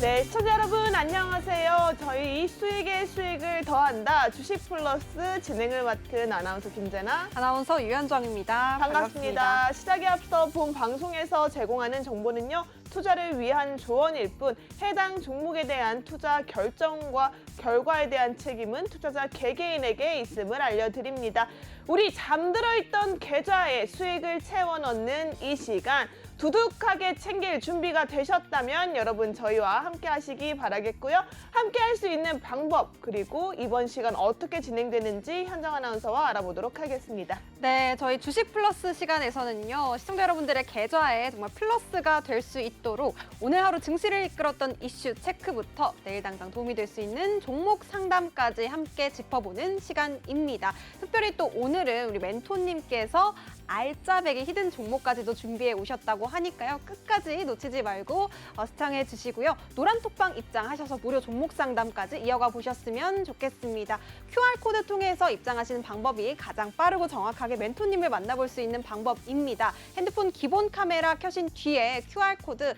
네, 시청자 여러분 안녕하세요. 저희 이 수익의 수익을 더한다 주식 플러스 진행을 맡은 아나운서 김재나, 아나운서 유현정입니다. 반갑습니다. 시작에 앞서 본 방송에서 제공하는 정보는요, 투자를 위한 조언일 뿐 해당 종목에 대한 투자 결정과 결과에 대한 책임은 투자자 개개인에게 있음을 알려드립니다. 우리 잠들어 있던 계좌에 수익을 채워 넣는 이 시간, 두둑하게 챙길 준비가 되셨다면 여러분 저희와 함께 하시기 바라겠고요. 함께 할 수 있는 방법, 그리고 이번 시간 어떻게 진행되는지 현정 아나운서와 알아보도록 하겠습니다. 네, 저희 주식 플러스 시간에서는요, 시청자 여러분들의 계좌에 정말 플러스가 될 수 있도록 오늘 하루 증시를 이끌었던 이슈 체크부터 내일 당장 도움이 될 수 있는 종목 상담까지 함께 짚어보는 시간입니다. 특별히 또 오늘은 우리 멘토님께서 알짜배기 히든 종목까지도 준비해 오셨다고 하니까요. 끝까지 놓치지 말고 시청해 주시고요. 노란톡방 입장하셔서 무료 종목 상담까지 이어가 보셨으면 좋겠습니다. QR코드 통해서 입장하시는 방법이 가장 빠르고 정확하게 멘토님을 만나볼 수 있는 방법입니다. 핸드폰 기본 카메라 켜신 뒤에 QR코드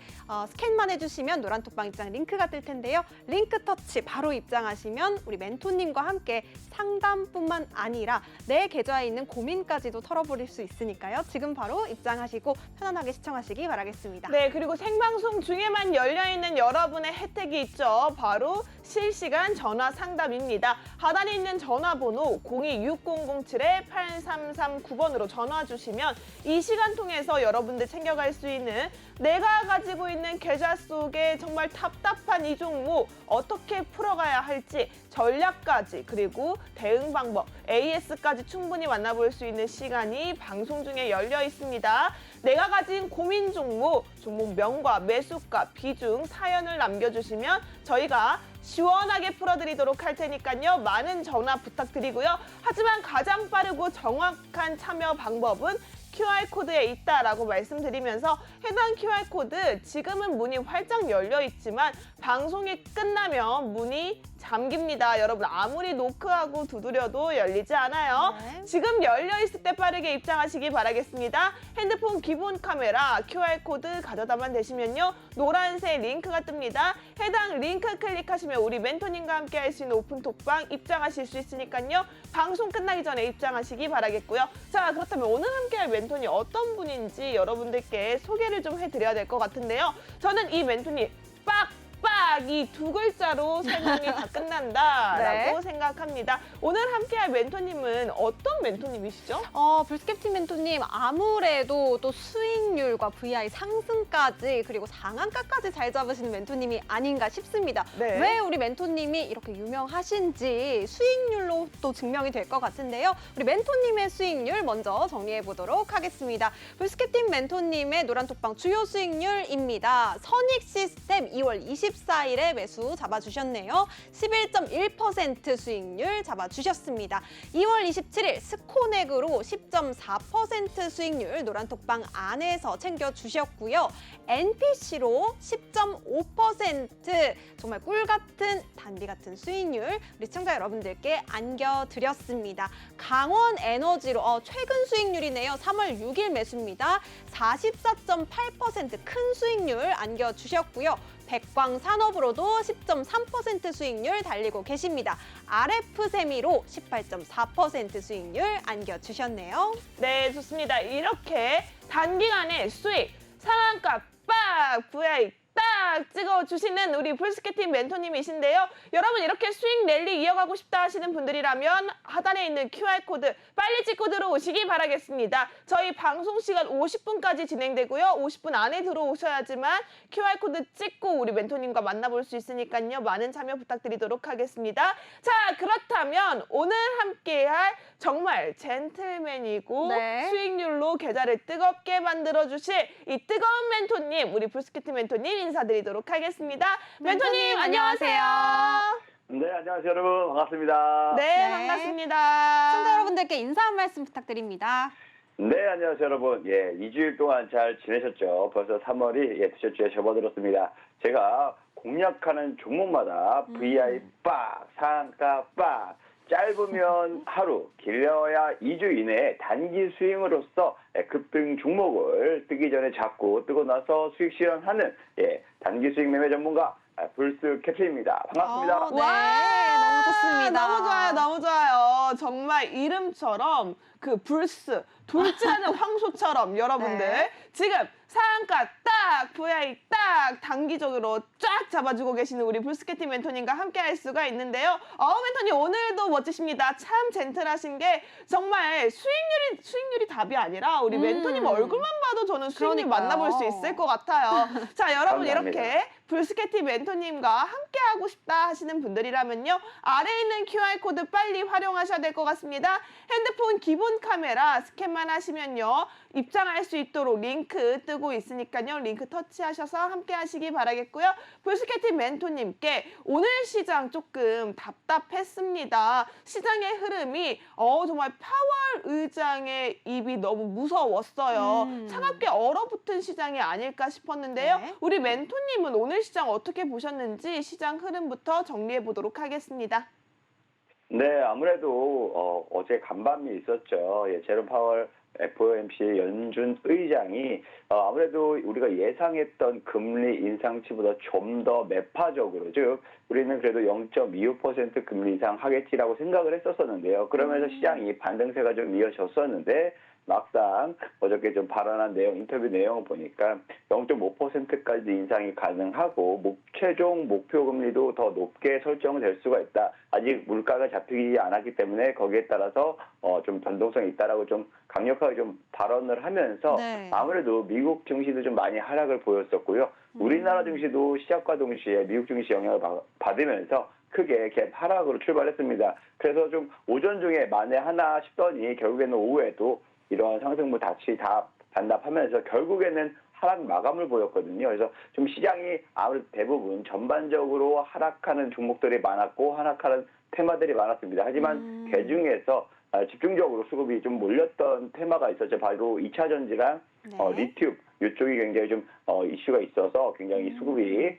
스캔만 해주시면 노란톡방 입장 링크가 뜰 텐데요. 링크 터치 바로 입장하시면 우리 멘토님과 함께 상담뿐만 아니라 내 계좌에 있는 고민까지도 털어버릴 수 있으니까요. 지금 바로 입장하시고 편안하게 시청하시기 바라겠습니다. 네, 그리고 생방송 중에만 열려있는 여러분의 혜택이 있죠. 바로 실시간 전화 상담입니다. 하단에 있는 전화번호 026007-8339번으로 전화 주시면 이 시간 통해서 여러분들 챙겨갈 수 있는 내가 가지고 있는 계좌 속에 정말 답답한 이 종목 어떻게 풀어가야 할지 전략까지, 그리고 대응 방법, AS까지 충분히 만나볼 수 있는 시간이 방송 중에 열려 있습니다. 내가 가진 고민 종목 명과 매수가, 비중, 사연을 남겨주시면 저희가 시원하게 풀어드리도록 할 테니까요. 많은 전화 부탁드리고요. 하지만 가장 빠르고 정확한 참여 방법은 QR코드에 있다라고 말씀드리면서 해당 QR코드 지금은 문이 활짝 열려 있지만 방송이 끝나면 문이 잠깁니다. 여러분 아무리 노크하고 두드려도 열리지 않아요. 네. 지금 열려 있을 때 빠르게 입장하시기 바라겠습니다. 핸드폰 기본 카메라 QR코드 가져다만 되시면요. 노란색 링크가 뜹니다. 해당 링크 클릭하시면 우리 멘토님과 함께 할 수 있는 오픈톡방 입장하실 수 있으니까요. 방송 끝나기 전에 입장하시기 바라겠고요. 자, 그렇다면 오늘 함께 할 멘토님 어떤 분인지 여러분들께 소개를 좀 해드려야 될 것 같은데요. 저는 이 멘토님 이 두 글자로 설명이 다 끝난다라고 네. 생각합니다. 오늘 함께할 멘토님은 어떤 멘토님이시죠? 불스캡틴 멘토님 아무래도 또 수익률과 VI 상승까지 그리고 상한가까지 잘 잡으시는 멘토님이 아닌가 싶습니다. 네. 왜 우리 멘토님이 이렇게 유명하신지 수익률로 또 증명이 될 것 같은데요. 우리 멘토님의 수익률 먼저 정리해 보도록 하겠습니다. 불스캡틴 멘토님의 노란톡방 주요 수익률입니다. 선익 시스템 2월 24일에 매수 잡아주셨네요. 11.1% 수익률 잡아주셨습니다. 2월 27일 스코넥으로 10.4% 수익률 노란톡방 안에서 챙겨주셨고요. NPC로 10.5% 정말 꿀같은 단비 같은 수익률 우리 시청자 여러분들께 안겨드렸습니다. 강원에너지로 최근 수익률이네요. 3월 6일 매수입니다. 44.8% 큰 수익률 안겨주셨고요. 백광산업으로도 10.3% 수익률 달리고 계십니다. RF세미로 18.4% 수익률 안겨주셨네요. 네, 좋습니다. 이렇게 단기간에 수익, 상한가 빡! VI 딱 찍어주시는 우리 불스캡틴 멘토님이신데요. 여러분 이렇게 수익 랠리 이어가고 싶다 하시는 분들이라면 하단에 있는 QR코드 빨리 찍고 들어오시기 바라겠습니다. 저희 방송 시간 50분까지 진행되고요. 50분 안에 들어오셔야지만 QR코드 찍고 우리 멘토님과 만나볼 수 있으니까요. 많은 참여 부탁드리도록 하겠습니다. 자, 그렇다면 오늘 함께할 정말 젠틀맨이고 네. 수익률로 계좌를 뜨겁게 만들어주실 이 뜨거운 멘토님, 우리 불스캡틴 멘토님 인사드리도록 하겠습니다. 멘토님 안녕하세요. 네, 안녕하세요 여러분. 반갑습니다. 네, 네. 반갑습니다. 시청자 여러분들께 인사 한 말씀 부탁드립니다. 네, 안녕하세요 여러분. 예, 2주일 동안 잘 지내셨죠? 벌써 3월이 두째 주에 접어들었습니다. 제가 공략하는 종목마다 VI 빡, 상한가 빡, 짧으면 하루, 길어야 2주 이내에 단기 스윙으로서 급등 종목을 뜨기 전에 잡고 뜨고 나서 수익 실현하는 단기 수익 매매 전문가 불스 캡틴입니다. 반갑습니다. 네, 너무 좋습니다. 너무 좋아요, 너무 좋아요. 정말 이름처럼 그 불스, 돌진하는 황소처럼 여러분들 네. 지금 상한가 딱, VI 딱 단기적으로 쫙 잡아주고 계시는 우리 불스케팅 멘토님과 함께 할 수가 있는데요. 멘토님 오늘도 멋지십니다. 참 젠틀하신 게 정말 수익률이 답이 아니라 우리 멘토님 얼굴만 봐도 저는 수익률 그러니까요. 만나볼 수 있을 것 같아요. 자, 여러분 감사합니다. 이렇게 불스케팅 멘토님과 함께 하고 싶다 하시는 분들이라면요. 아래에 있는 QR코드 빨리 활용하셔야 될 것 같습니다. 핸드폰 기본 카메라 스캔만 하시면요. 입장할 수 있도록 링크 뜨고 있으니까요. 링크 터치하셔서 함께 하시기 바라겠고요. 불스케팅 멘토님께 오늘 시장 조금 답답했습니다. 시장의 흐름이 정말 파월 의장의 입이 너무 무서웠어요. 차갑게 얼어붙은 시장이 아닐까 싶었는데요. 네. 우리 멘토님은 오늘 시장 어떻게 보셨는지 시장 흐름부터 정리해 보도록 하겠습니다. 네, 아무래도 어제 간밤이 있었죠. 예, 제롬 파월 FOMC 연준 의장이 아무래도 우리가 예상했던 금리 인상치보다 좀 더 매파적으로, 즉 우리는 그래도 0.25% 금리 인상 하겠지라고 생각을 했었었는데요. 그러면서 시장이 반등세가 좀 이어졌었는데 막상 어저께 좀 발언한 내용, 인터뷰 내용을 보니까 0.5%까지 인상이 가능하고 최종 목표 금리도 더 높게 설정될 수가 있다. 아직 물가가 잡히지 않았기 때문에 거기에 따라서 좀 변동성이 있다라고 좀 강력하게 좀 발언을 하면서 네. 아무래도 미국 증시도 좀 많이 하락을 보였었고요. 우리나라 증시도 시작과 동시에 미국 증시 영향을 받으면서 크게 갭 하락으로 출발했습니다. 그래서 좀 오전 중에 만에 하나 싶더니 결국에는 오후에도 이러한 상승분 다시 다 반납하면서 결국에는 하락 마감을 보였거든요. 그래서 좀 시장이 아무래도 대부분 전반적으로 하락하는 종목들이 많았고 하락하는 테마들이 많았습니다. 하지만 그중에서 집중적으로 수급이 좀 몰렸던 테마가 있었죠. 바로 2차 전지랑 네. 리튬 이쪽이 굉장히 좀 이슈가 있어서 굉장히 수급이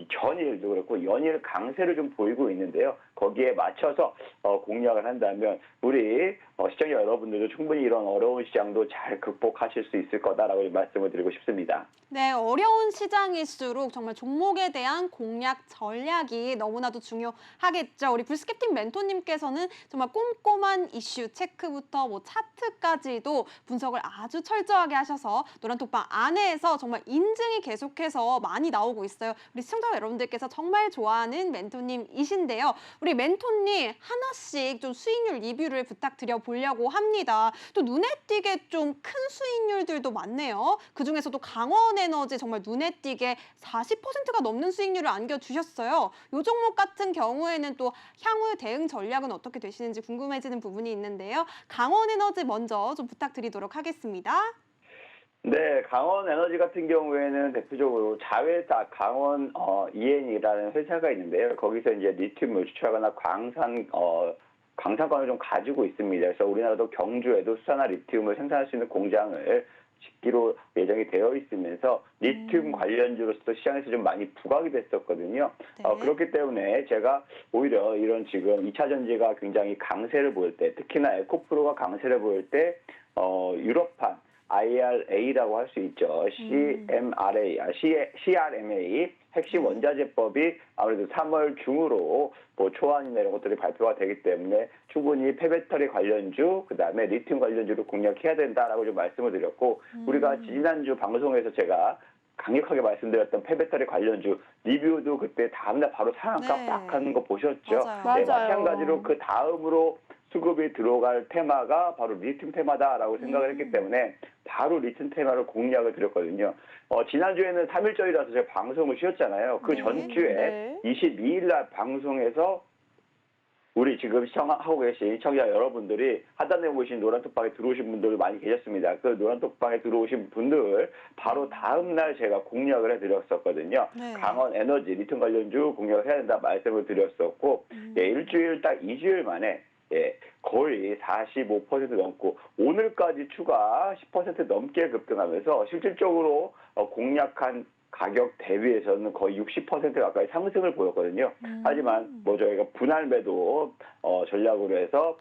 전일도 그렇고 연일 강세를 좀 보이고 있는데요. 거기에 맞춰서 공략을 한다면 우리 시청자 여러분들도 충분히 이런 어려운 시장도 잘 극복하실 수 있을 거다라고 말씀을 드리고 싶습니다. 네, 어려운 시장일수록 정말 종목에 대한 공략 전략이 너무나도 중요하겠죠. 우리 불스케팅 멘토님께서는 정말 꼼꼼한 이슈 체크부터 뭐 차트까지도 분석을 아주 철저하게 하셔서 노란톡방 안에서 정말 인증이 계속해서 많이 나오고 있어요. 우리 시청자 여러분들께서 정말 좋아하는 멘토님이신데요. 우리 멘토님 하나씩 좀 수익률 리뷰를 부탁드려 보려고 합니다. 또 눈에 띄게 좀 큰 수익률들도 많네요. 그중에서도 강원에너지 정말 눈에 띄게 40%가 넘는 수익률을 안겨주셨어요. 이 종목 같은 경우에는 또 향후 대응 전략은 어떻게 되시는지 궁금해지는 부분이 있는데요. 강원에너지 먼저 좀 부탁드리도록 하겠습니다. 네, 강원 에너지 같은 경우에는 대표적으로 자회사 강원 EN이라는 회사가 있는데요. 거기서 이제 리튬을 추출하거나 광산권을 좀 가지고 있습니다. 그래서 우리나라도 경주에도 수산화 리튬을 생산할 수 있는 공장을 짓기로 예정이 되어 있으면서 리튬 관련주로서 시장에서 좀 많이 부각이 됐었거든요. 네. 그렇기 때문에 제가 오히려 이런 지금 2차 전지가 굉장히 강세를 보일 때, 특히나 에코프로가 강세를 보일 때 유럽판 IRA라고 할 수 있죠. CRMA 핵심 원자재법이 아무래도 3월 중으로 뭐 초안이나 이런 것들이 발표가 되기 때문에 충분히 폐배터리 관련주, 그다음에 리튬 관련주를 공략해야 된다라고 좀 말씀을 드렸고 우리가 지난주 방송에서 제가 강력하게 말씀드렸던 폐배터리 관련주 리뷰도 그때 다음날 바로 상한가 네. 빡 하는 거 보셨죠? 맞아요. 네, 맞아요. 마찬가지로 그 다음으로 수급이 들어갈 테마가 바로 리튬 테마다라고 생각을 했기 때문에 바로 리튬 테마를 공략을 드렸거든요. 지난주에는 3일절이라서 제가 방송을 쉬었잖아요. 그 네. 전주에 네. 22일 날 방송에서 우리 지금 시청하고 계신 시청자 여러분들이 하단에 보신 노란톡방에 들어오신 분들 많이 계셨습니다. 그 노란톡방에 들어오신 분들 바로 다음 날 제가 공략을 해드렸었거든요. 네. 강원 에너지 리튬 관련주 공략을 해야 된다 말씀을 드렸었고 일주일 딱 2주일 만에 거의 45% 넘고 오늘까지 추가 10% 넘게 급등하면서 실질적으로 공략한 가격 대비해서는 거의 60% 가까이 상승을 보였거든요. 하지만 뭐 저희가 분할 매도 전략으로 해서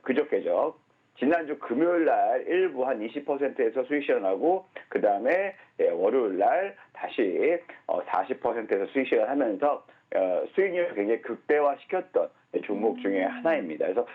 그저께죠. 지난주 금요일 날 일부 한 20%에서 수익 실현하고 그 다음에 월요일 날 다시 40%에서 수익 실현하면서 수익률을 굉장히 극대화시켰던 종목 중에 하나입니다. 그래서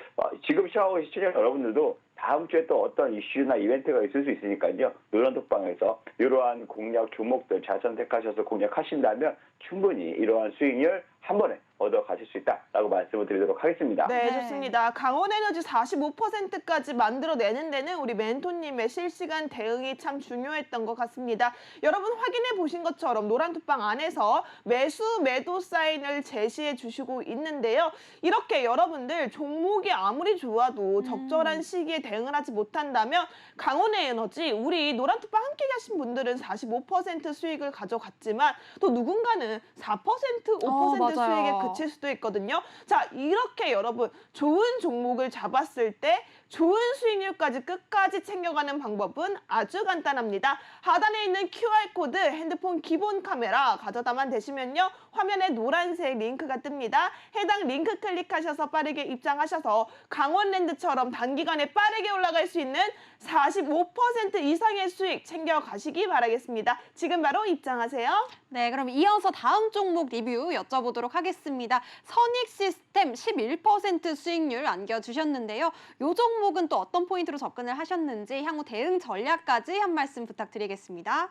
지금 시작하고 계신 시청자 여러분들도 다음 주에 또 어떤 이슈나 이벤트가 있을 수 있으니까요. 노란톡방에서 이러한 공략 종목들 잘 선택하셔서 공략하신다면 충분히 이러한 수익률 한 번에 얻어 가실 수 있다라고 말씀을 드리도록 하겠습니다. 네, 네. 좋습니다. 강원에너지 45%까지 만들어내는 데는 우리 멘토님의 실시간 대응이 참 중요했던 것 같습니다. 여러분 확인해 보신 것처럼 노란톡방 안에서 매수, 매도 사인을 제시해 주시고 있는데요. 이렇게 여러분들 종목이 아무리 좋아도 적절한 시기에 대응을 하지 못한다면 강원에너지 우리 노란톡방 함께 계신 분들은 45% 수익을 가져갔지만 또 누군가는 4%, 5% 맞아요. 수익에 그칠 수도 있거든요. 자, 이렇게 여러분 좋은 종목을 잡았을 때 좋은 수익률까지 끝까지 챙겨가는 방법은 아주 간단합니다. 하단에 있는 QR코드 핸드폰 기본 카메라 가져다만 대시면요. 화면에 노란색 링크가 뜹니다. 해당 링크 클릭하셔서 빠르게 입장하셔서 강원랜드처럼 단기간에 빠르게 올라갈 수 있는 45% 이상의 수익 챙겨가시기 바라겠습니다. 지금 바로 입장하세요. 네, 그럼 이어서 다음 종목 리뷰 여쭤보도록 하겠습니다. 선익시스템 11% 수익률 안겨주셨는데요. 이 종목은 또 어떤 포인트로 접근을 하셨는지 향후 대응 전략까지 한 말씀 부탁드리겠습니다.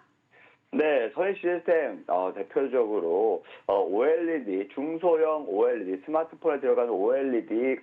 네, 선익 시스템 대표적으로 OLED 중소형 OLED 스마트폰에 들어가는 OLED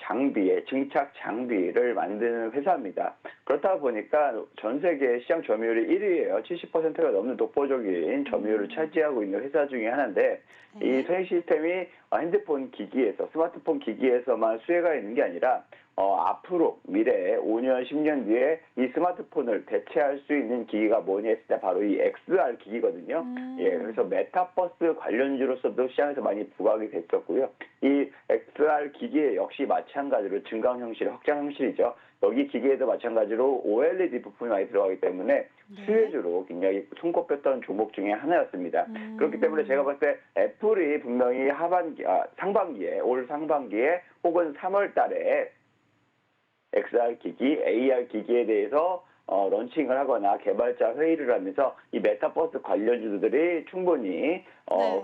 장비의 증착 장비를 만드는 회사입니다. 그렇다 보니까 전 세계 시장 점유율이 1위예요. 70%가 넘는 독보적인 점유율을 차지하고 있는 회사 중에 하나인데 이 선익 시스템이 핸드폰 기기에서 스마트폰 기기에서만 수혜가 있는 게 아니라 앞으로 미래에 5년, 10년 뒤에 이 스마트폰을 대체할 수 있는 기기가 뭐냐 했을 때 바로 이 XR 기기거든요. 예, 그래서 메타버스 관련주로서도 시장에서 많이 부각이 됐었고요. 이 XR 기기에 역시 마찬가지로 증강 형식, 확장 형식이죠. 여기 기계에도 마찬가지로 OLED 부품이 많이 들어가기 때문에 수혜주로 굉장히 손꼽혔던 종목 중에 하나였습니다. 그렇기 때문에 제가 봤을 때 애플이 분명히 상반기에, 올 상반기에 혹은 3월 달에 XR 기기, AR 기기에 대해서 런칭을 하거나 개발자 회의를 하면서 이 메타버스 관련주들이 충분히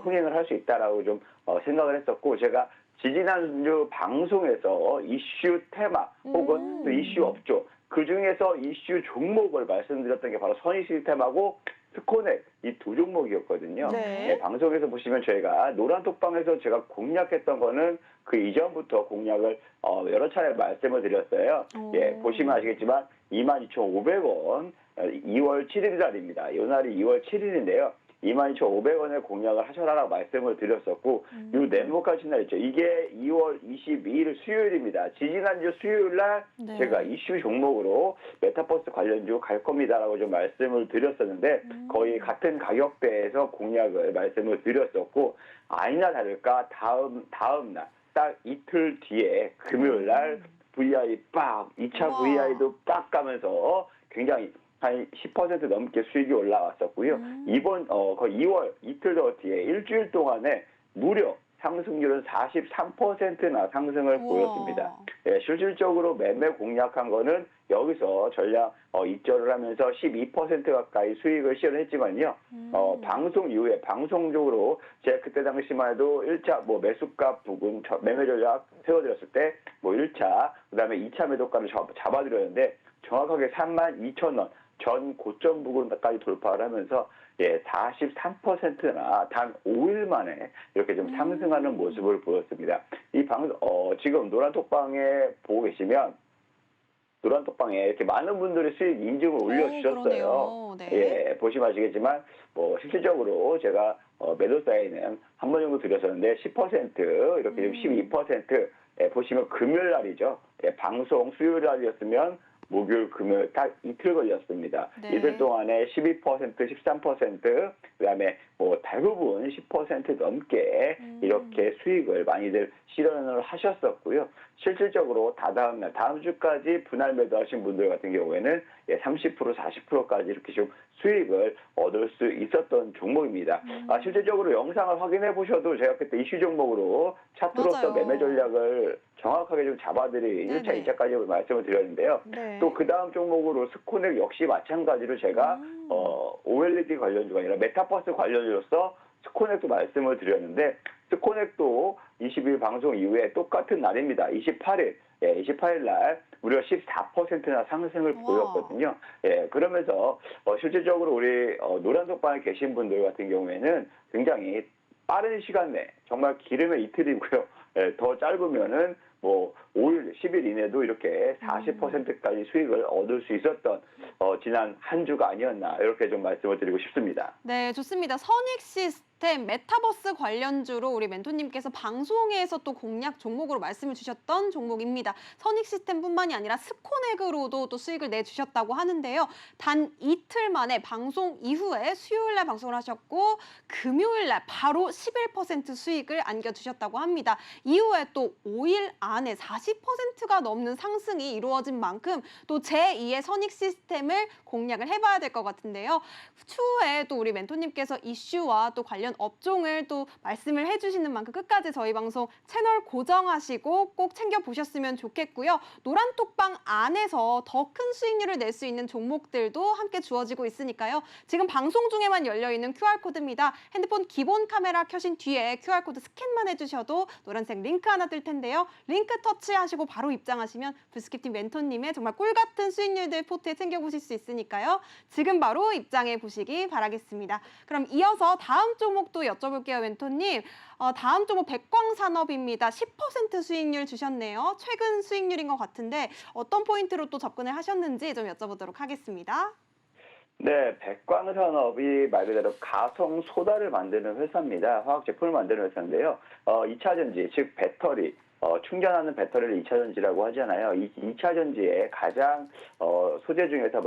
흥행을 할 수 있다라고 좀 생각을 했었고, 제가 지지난주 방송에서 이슈 테마 혹은 또 이슈 업종 그 중에서 이슈 종목을 말씀드렸던 게 바로 선익 시스템하고 스코넥 이 두 종목이었거든요. 네. 네, 방송에서 보시면 저희가 노란톡방에서 제가 공략했던 거는 그 이전부터 공략을 여러 차례 말씀을 드렸어요. 예, 보시면 아시겠지만 22,500원 2월 7일 날입니다. 이 날이 2월 7일인데요. 22,500원에 공략을 하셔라라고 말씀을 드렸었고 이 네모까지 날 있죠. 이게 2월 22일 수요일입니다. 지지난주 수요일 날 제가 이슈 종목으로 메타버스 관련주 갈 겁니다라고 좀 말씀을 드렸었는데 거의 같은 가격대에서 공략을 말씀을 드렸었고 아니나 다를까 다음 날 딱 이틀 뒤에 금요일 날 VI 빡 2차 VI도 빡 가면서 굉장히 한 10% 넘게 수익이 올라왔었고요. 이번 거의 2월 이틀 더 뒤에 일주일 동안에 무려 상승률은 43%나 상승을 보였습니다. 예, 실질적으로 매매 공략한 거는 여기서 전략 입절을 하면서 12% 가까이 수익을 실현했지만요. 방송 이후에 방송적으로 제가 그때 당시만 해도 1차 매수가 부근 매매 전략 세워드렸을 때 1차 그다음에 2차 매도가를 잡아드렸는데 정확하게 32,000원 전 고점 부근까지 돌파를 하면서 43%나 단 5일 만에 이렇게 좀 상승하는 모습을 보였습니다. 이 지금 노란톡방에 보고 계시면 노란톡방에 이렇게 많은 분들이 수익 인증을 올려주셨어요. 네. 예, 보시면 아시겠지만 실질적으로 제가 매도 사인은 한 번 정도 드렸었는데 10% 이렇게 좀 12% 보시면 금요일 날이죠. 방송 수요일 날이었으면 목요일, 금요일 딱 이틀 걸렸습니다. 네. 이틀 동안에 12%, 13%, 그다음에 대부분 10% 넘게 이렇게 수익을 많이들 실현을 하셨었고요. 실질적으로 다음 주까지 분할 매도하신 분들 같은 경우에는 30%, 40%까지 이렇게 좀 수익을 얻을 수 있었던 종목입니다. 실질적으로 영상을 확인해 보셔도 제가 그때 이슈 종목으로 차트로서 매매 전략을 정확하게 좀 잡아드린 1차, 2차까지 말씀을 드렸는데요. 또 그 다음 종목으로 스코넥 역시 마찬가지로 제가 OLED 관련주가 아니라 메타버스 관련주로서 스코넥도 말씀을 드렸는데 스코넥도 20일 방송 이후에 똑같은 날입니다. 28일, 28일 날 무려 14%나 상승을 와. 보였거든요. 그러면서 실질적으로 우리 노란톡방에 계신 분들 같은 경우에는 굉장히 빠른 시간 내 정말 기름의 이틀이고요. 더 짧으면은 뭐 5일, 10일 이내도 이렇게 40%까지 수익을 얻을 수 있었던 지난 한 주가 아니었나 이렇게 좀 말씀을 드리고 싶습니다. 네, 좋습니다. 선익 시스템, 메타버스 관련주로 우리 멘토님께서 방송에서 또 공략 종목으로 말씀을 주셨던 종목입니다. 선익 시스템뿐만이 아니라 스코넥으로도 또 수익을 내주셨다고 하는데요. 단 이틀 만에 방송 이후에 수요일 날 방송을 하셨고 금요일 날 바로 11% 수익을 안겨주셨다고 합니다. 이후에 또 5일 안에 40%가 넘는 상승이 이루어진 만큼 또 제2의 선익 시스템을 공략을 해봐야 될 것 같은데요. 추후에 또 우리 멘토님께서 이슈와 또 관련 업종을 또 말씀을 해주시는 만큼 끝까지 저희 방송 채널 고정하시고 꼭 챙겨보셨으면 좋겠고요. 노란톡방 안에서 더 큰 수익률을 낼 수 있는 종목들도 함께 주어지고 있으니까요. 지금 방송 중에만 열려있는 QR코드입니다. 핸드폰 기본 카메라 켜신 뒤에 QR코드 스캔만 해주셔도 노란색 링크 하나 뜰 텐데요. 링크 터치하시고 바로 입장하시면 불스킵팀 멘토님의 정말 꿀같은 수익률들 포트에 챙겨보실 수 있으니까요. 지금 바로 입장해 보시기 바라겠습니다. 그럼 이어서 다음 종목도 여쭤볼게요, 멘토님. 다음 종목 백광산업입니다. 10% 수익률 주셨네요. 최근 수익률인 것 같은데 어떤 포인트로 또 접근을 하셨는지 좀 여쭤보도록 하겠습니다. 네, 백광산업이 말 그대로 가성 소다를 만드는 회사입니다. 화학 제품을 만드는 회사인데요. 2차 전지, 즉 배터리, 충전하는 배터리를 2차 전지라고 하잖아요. 이 2차 전지에 가장 소재 중에서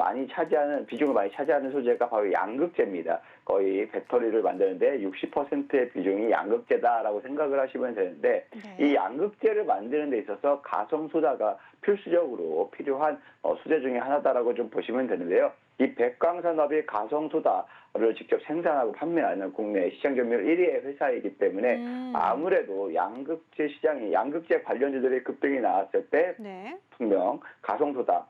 비중을 많이 차지하는 소재가 바로 양극재입니다. 거의 배터리를 만드는데 60%의 비중이 양극재다라고 생각을 하시면 되는데 이 양극재를 만드는 데 있어서 가성소다가 필수적으로 필요한 소재 중에 하나다라고 좀 보시면 되는데요. 이 백광산업이 가성소다를 직접 생산하고 판매하는 국내 시장 점유율 1위의 회사이기 때문에 아무래도 양극재 시장이 양극재 관련주들의 급등이 나왔을 때 분명 가성소다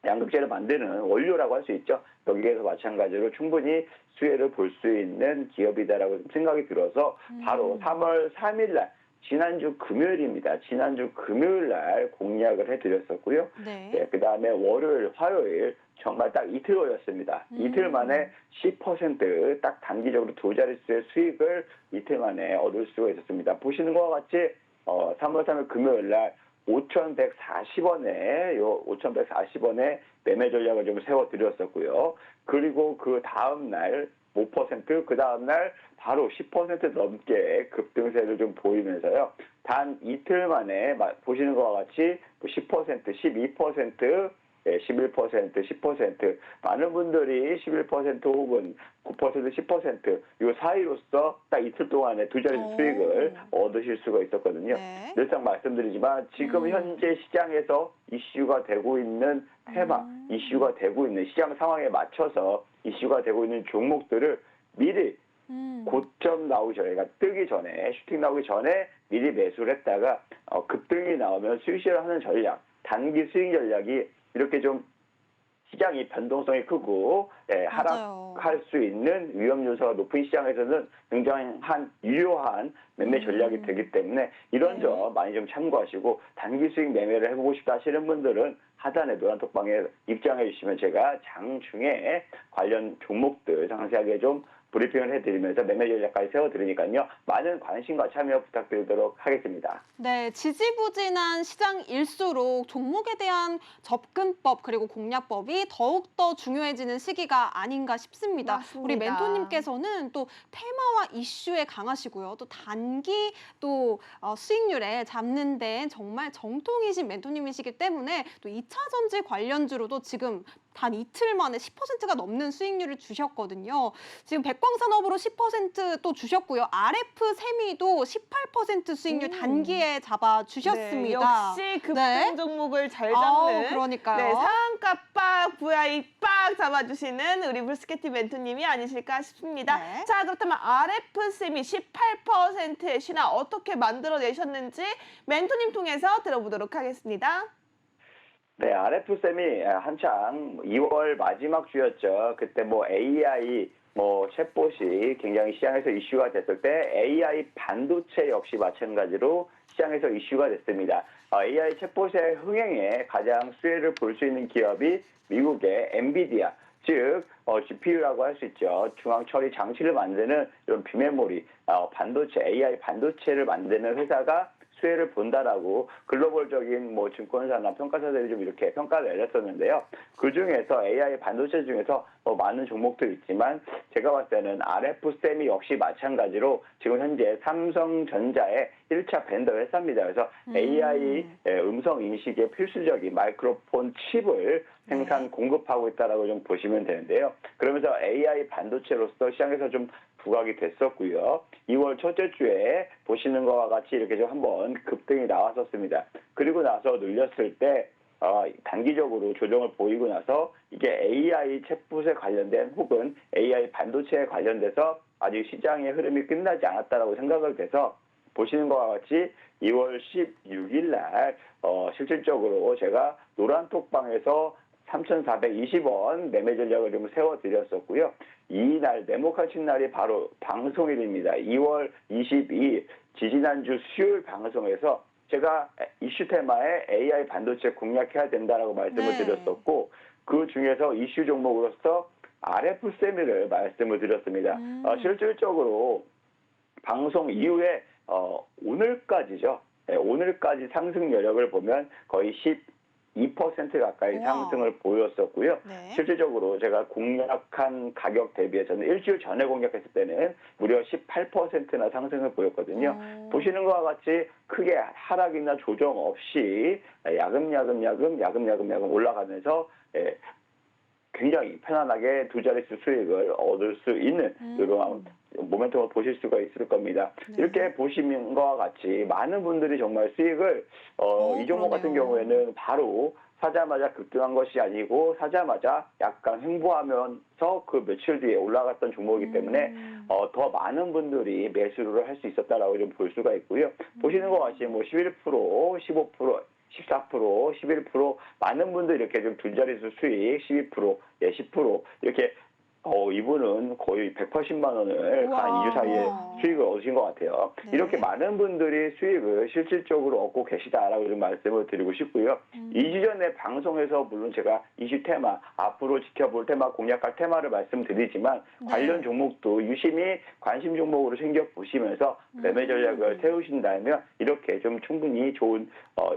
양극재를 만드는 원료라고 할 수 있죠. 여기에서 마찬가지로 충분히 수혜를 볼 수 있는 기업이다라고 생각이 들어서 바로 3월 3일 날 지난주 금요일입니다. 지난주 금요일 날 공략을 해드렸었고요. 그다음에 월요일, 화요일 정말 딱 이틀 걸렸습니다. 이틀 만에 10% 딱 단기적으로 두 자릿수의 수익을 이틀 만에 얻을 수가 있었습니다. 보시는 것과 같이 3월 3일 금요일 날 5,140원에 매매 전략을 좀 세워드렸었고요. 그리고 그 다음 날 5%, 그 다음 날 바로 10% 넘게 급등세를 좀 보이면서요. 단 이틀 만에 보시는 것과 같이 10%, 12%, 11%, 10% 많은 분들이 11% 혹은 9%, 10% 이 사이로서 딱 이틀 동안에 두 자리 수익을 얻으실 수가 있었거든요. 늘상 말씀드리지만 지금 현재 시장에서 이슈가 되고 있는 테마, 이슈가 되고 있는 시장 상황에 맞춰서 이슈가 되고 있는 종목들을 미리 고점 나오기 전에, 그러니까 뜨기 전에, 슈팅 나오기 전에 미리 매수를 했다가 급등이 나오면 수익실을 하는 전략, 단기 수익 전략이 이렇게 좀 시장이 변동성이 크고 하락할 수 있는 위험 요소가 높은 시장에서는 굉장한 유효한 매매 전략이 되기 때문에 이런 점 많이 좀 참고하시고 단기 수익 매매를 해보고 싶다 하시는 분들은 하단에 노란톡방에 입장해 주시면 제가 장중에 관련 종목들 상세하게 좀 브리핑을 해드리면서 매매 전략까지 세워드리니까요. 많은 관심과 참여 부탁드리도록 하겠습니다. 네, 지지부진한 시장일수록 종목에 대한 접근법 그리고 공략법이 더욱더 중요해지는 시기가 아닌가 싶습니다. 맞습니다. 우리 멘토님께서는 또 테마와 이슈에 강하시고요. 또 단기 또 수익률에 잡는 데엔 정말 정통이신 멘토님이시기 때문에 또 2차 전지 관련주로도 지금 단 이틀 만에 10%가 넘는 수익률을 주셨거든요. 지금 백광산업으로 10% 주셨고요. RF 세미도 18% 수익률 단기에 잡아주셨습니다. 역시 급등 종목을 잘 잡는 그러니까요. 상한가 빡, VI 빡 잡아주시는 우리 불스케티 멘토님이 아니실까 싶습니다. 자, 그렇다면 RF 세미 18%의 신화 어떻게 만들어내셨는지 멘토님 통해서 들어보도록 하겠습니다. 네, RF쌤이 한창 2월 마지막 주였죠. 그때 뭐 AI, 뭐 챗봇이 굉장히 시장에서 이슈가 됐을 때 AI 반도체 역시 마찬가지로 시장에서 이슈가 됐습니다. AI 챗봇의 흥행에 가장 수혜를 볼 수 있는 기업이 미국의 엔비디아, 즉 GPU라고 할 수 있죠. 중앙 처리 장치를 만드는 이런 비메모리, 반도체, AI 반도체를 만드는 회사가 수혜를 본다라고 글로벌적인 뭐 증권사나 평가사들이 좀 이렇게 평가를 내렸었는데요. 그 중에서 AI 반도체 중에서 많은 종목들이 있지만 제가 봤을 때는 RF세미 역시 마찬가지로 지금 현재 삼성전자의 1차 벤더 회사입니다. 그래서 AI 음성 인식에 필수적인 마이크로폰 칩을 생산 공급하고 있다라고 좀 보시면 되는데요. 그러면서 AI 반도체로서 시장에서 좀 부각이 됐었고요. 2월 첫째 주에 보시는 것과 같이 이렇게 좀 한번 급등이 나왔었습니다. 그리고 나서 눌렸을 때 단기적으로 조정을 보이고 나서 이게 AI 챗봇에 관련된 혹은 AI 반도체에 관련돼서 아직 시장의 흐름이 끝나지 않았다라고 생각을 돼서 보시는 것과 같이 2월 16일 날 실질적으로 제가 노란톡방에서 3,420원 매매 전략을 좀 세워드렸었고요. 이날 네모카친 날이 바로 방송일입니다. 2월 22일 지지난주 수요일 방송에서 제가 이슈 테마에 AI 반도체 공략해야 된다라고 말씀을 드렸었고 그 중에서 이슈 종목으로서 RF세미를 말씀을 드렸습니다. 실질적으로 방송 이후에 오늘까지죠. 네, 오늘까지 상승 여력을 보면 거의 2% 가까이 상승을 보였었고요. 네. 실질적으로 제가 공략한 가격 대비해서는 일주일 전에 공략했을 때는 무려 18%나 상승을 보였거든요. 보시는 것과 같이 크게 하락이나 조정 없이 야금야금 올라가면서 굉장히 편안하게 두 자릿수 수익을 얻을 수 있는 이런 모멘텀을 보실 수가 있을 겁니다. 이렇게 보시는 것과 같이 많은 분들이 정말 수익을 이 종목 같은 경우에는 바로 사자마자 급등한 것이 아니고 사자마자 약간 횡보하면서 그 며칠 뒤에 올라갔던 종목이기 때문에 더 많은 분들이 매수를 할 수 있었다라고 좀 볼 수가 있고요. 보시는 것 같이 뭐 11%, 15%, 14%, 11% 많은 분들이 이렇게 좀 두 자릿수 수익 12%, 10% 이렇게 이분은 거의 180만 원을 한 2주 사이에 수익을 얻으신 것 같아요. 네. 이렇게 많은 분들이 수익을 실질적으로 얻고 계시다라고 좀 말씀을 드리고 싶고요. 2주 전에 방송에서 물론 제가 이슈 테마, 앞으로 지켜볼 테마, 공략할 테마를 말씀드리지만 관련 종목도 유심히 관심 종목으로 챙겨보시면서 매매 전략을 세우신다면 이렇게 좀 충분히 좋은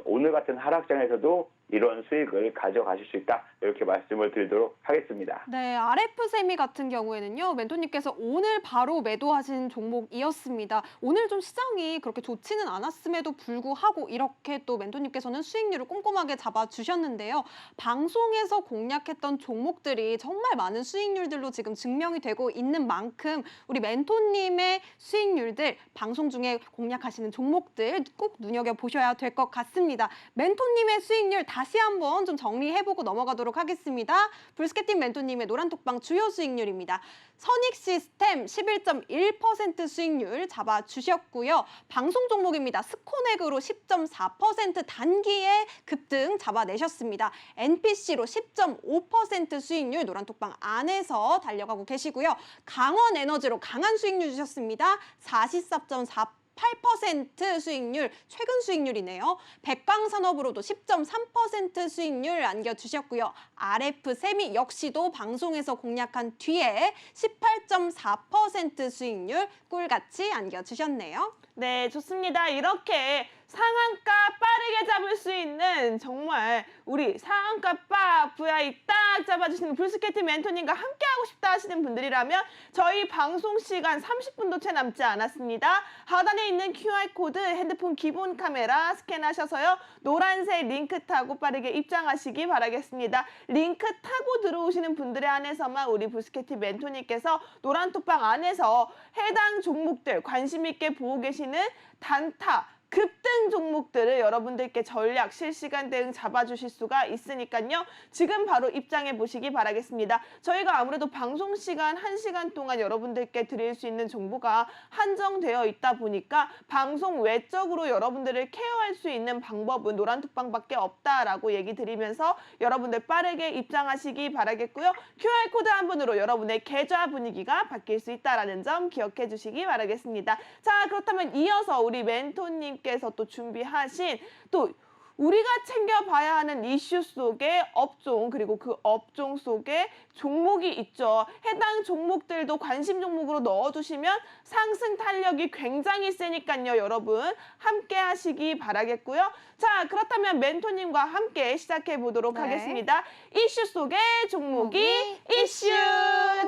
오늘 같은 하락장에서도 이런 수익을 가져가실 수 있다. 이렇게 말씀을 드리도록 하겠습니다. 네, RF세미 같은 경우에는요, 멘토님께서 오늘 바로 매도하신 종목이었습니다. 오늘 좀 시장이 그렇게 좋지는 않았음에도 불구하고 이렇게 또 멘토님께서는 수익률을 꼼꼼하게 잡아주셨는데요. 방송에서 공략했던 종목들이 정말 많은 수익률들로 지금 증명이 되고 있는 만큼 우리 멘토님의 수익률들, 방송 중에 공략하시는 종목들 꼭 눈여겨보셔야 될 것 같습니다. 멘토님의 수익률 다시 한번 좀 정리해보고 넘어가도록 하겠습니다. 불스케팀 멘토님의 노란톡방 주요 수익률입니다. 선익시스템 11.1% 수익률 잡아주셨고요. 방송 종목입니다. 스코넥으로 10.4% 단기에 급등 잡아내셨습니다. NPC로 10.5% 수익률 노란톡방 안에서 달려가고 계시고요. 강원에너지로 강한 수익률 주셨습니다. 44.8% 수익률, 최근 수익률이네요. 백광산업으로도 10.3% 수익률 안겨주셨고요. RF세미 역시도 방송에서 공략한 뒤에 18.4% 수익률 꿀같이 안겨주셨네요. 네, 좋습니다. 이렇게 상한가 빠르게 잡을 수 있는 정말 우리 상한가 빠 VI 딱 잡아주시는 불스케트 멘토님과 함께하고 싶다 하시는 분들이라면 저희 방송 시간 30분도 채 남지 않았습니다. 하단에 있는 QR코드 핸드폰 기본 카메라 스캔하셔서요. 노란색 링크 타고 빠르게 입장하시기 바라겠습니다. 링크 타고 들어오시는 분들에 한해서만 우리 불스케트 멘토님께서 노란톡방 안에서 해당 종목들 관심 있게 보고 계시는 단타, 급등 종목들을 여러분들께 전략 실시간 대응 잡아주실 수가 있으니까요. 지금 바로 입장해 보시기 바라겠습니다. 저희가 아무래도 방송 시간 1시간 동안 여러분들께 드릴 수 있는 정보가 한정되어 있다 보니까 방송 외적으로 여러분들을 케어할 수 있는 방법은 노란톡방밖에 없다라고 얘기 드리면서 여러분들 빠르게 입장하시기 바라겠고요. QR코드 한 번으로 여러분의 계좌 분위기가 바뀔 수 있다는 점 기억해 주시기 바라겠습니다. 자, 그렇다면 이어서 우리 멘토님께서 또 준비하신 또 우리가 챙겨봐야 하는 이슈 속에 업종 그리고 그 업종 속에 종목이 있죠. 해당 종목들도 관심 종목으로 넣어주시면 상승 탄력이 굉장히 세니까요. 여러분 함께 하시기 바라겠고요. 자, 그렇다면 멘토님과 함께 시작해 보도록 네. 하겠습니다. 이슈 속의 종목이 이슈.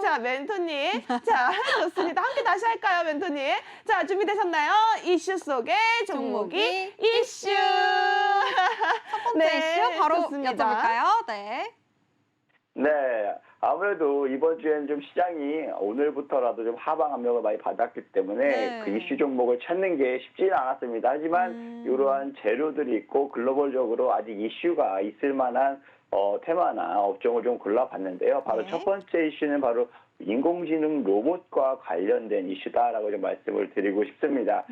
자, 멘토님. 자, 좋습니다. 함께 다시 할까요, 멘토님? 자, 준비되셨나요? 이슈 속의 종목이 이슈. 첫 번째 네, 이슈 바로 좋습니다. 여쭤볼까요? 네. 네, 아무래도 이번 주에는 좀 시장이 오늘부터라도 좀 하방 압력을 많이 받았기 때문에 네. 그 이슈 종목을 찾는 게 쉽지는 않았습니다. 하지만 이러한 재료들이 있고 글로벌적으로 아직 이슈가 있을 만한 테마나 업종을 좀 골라봤는데요. 바로 네. 첫 번째 이슈는 바로 인공지능 로봇과 관련된 이슈다라고 좀 말씀을 드리고 싶습니다.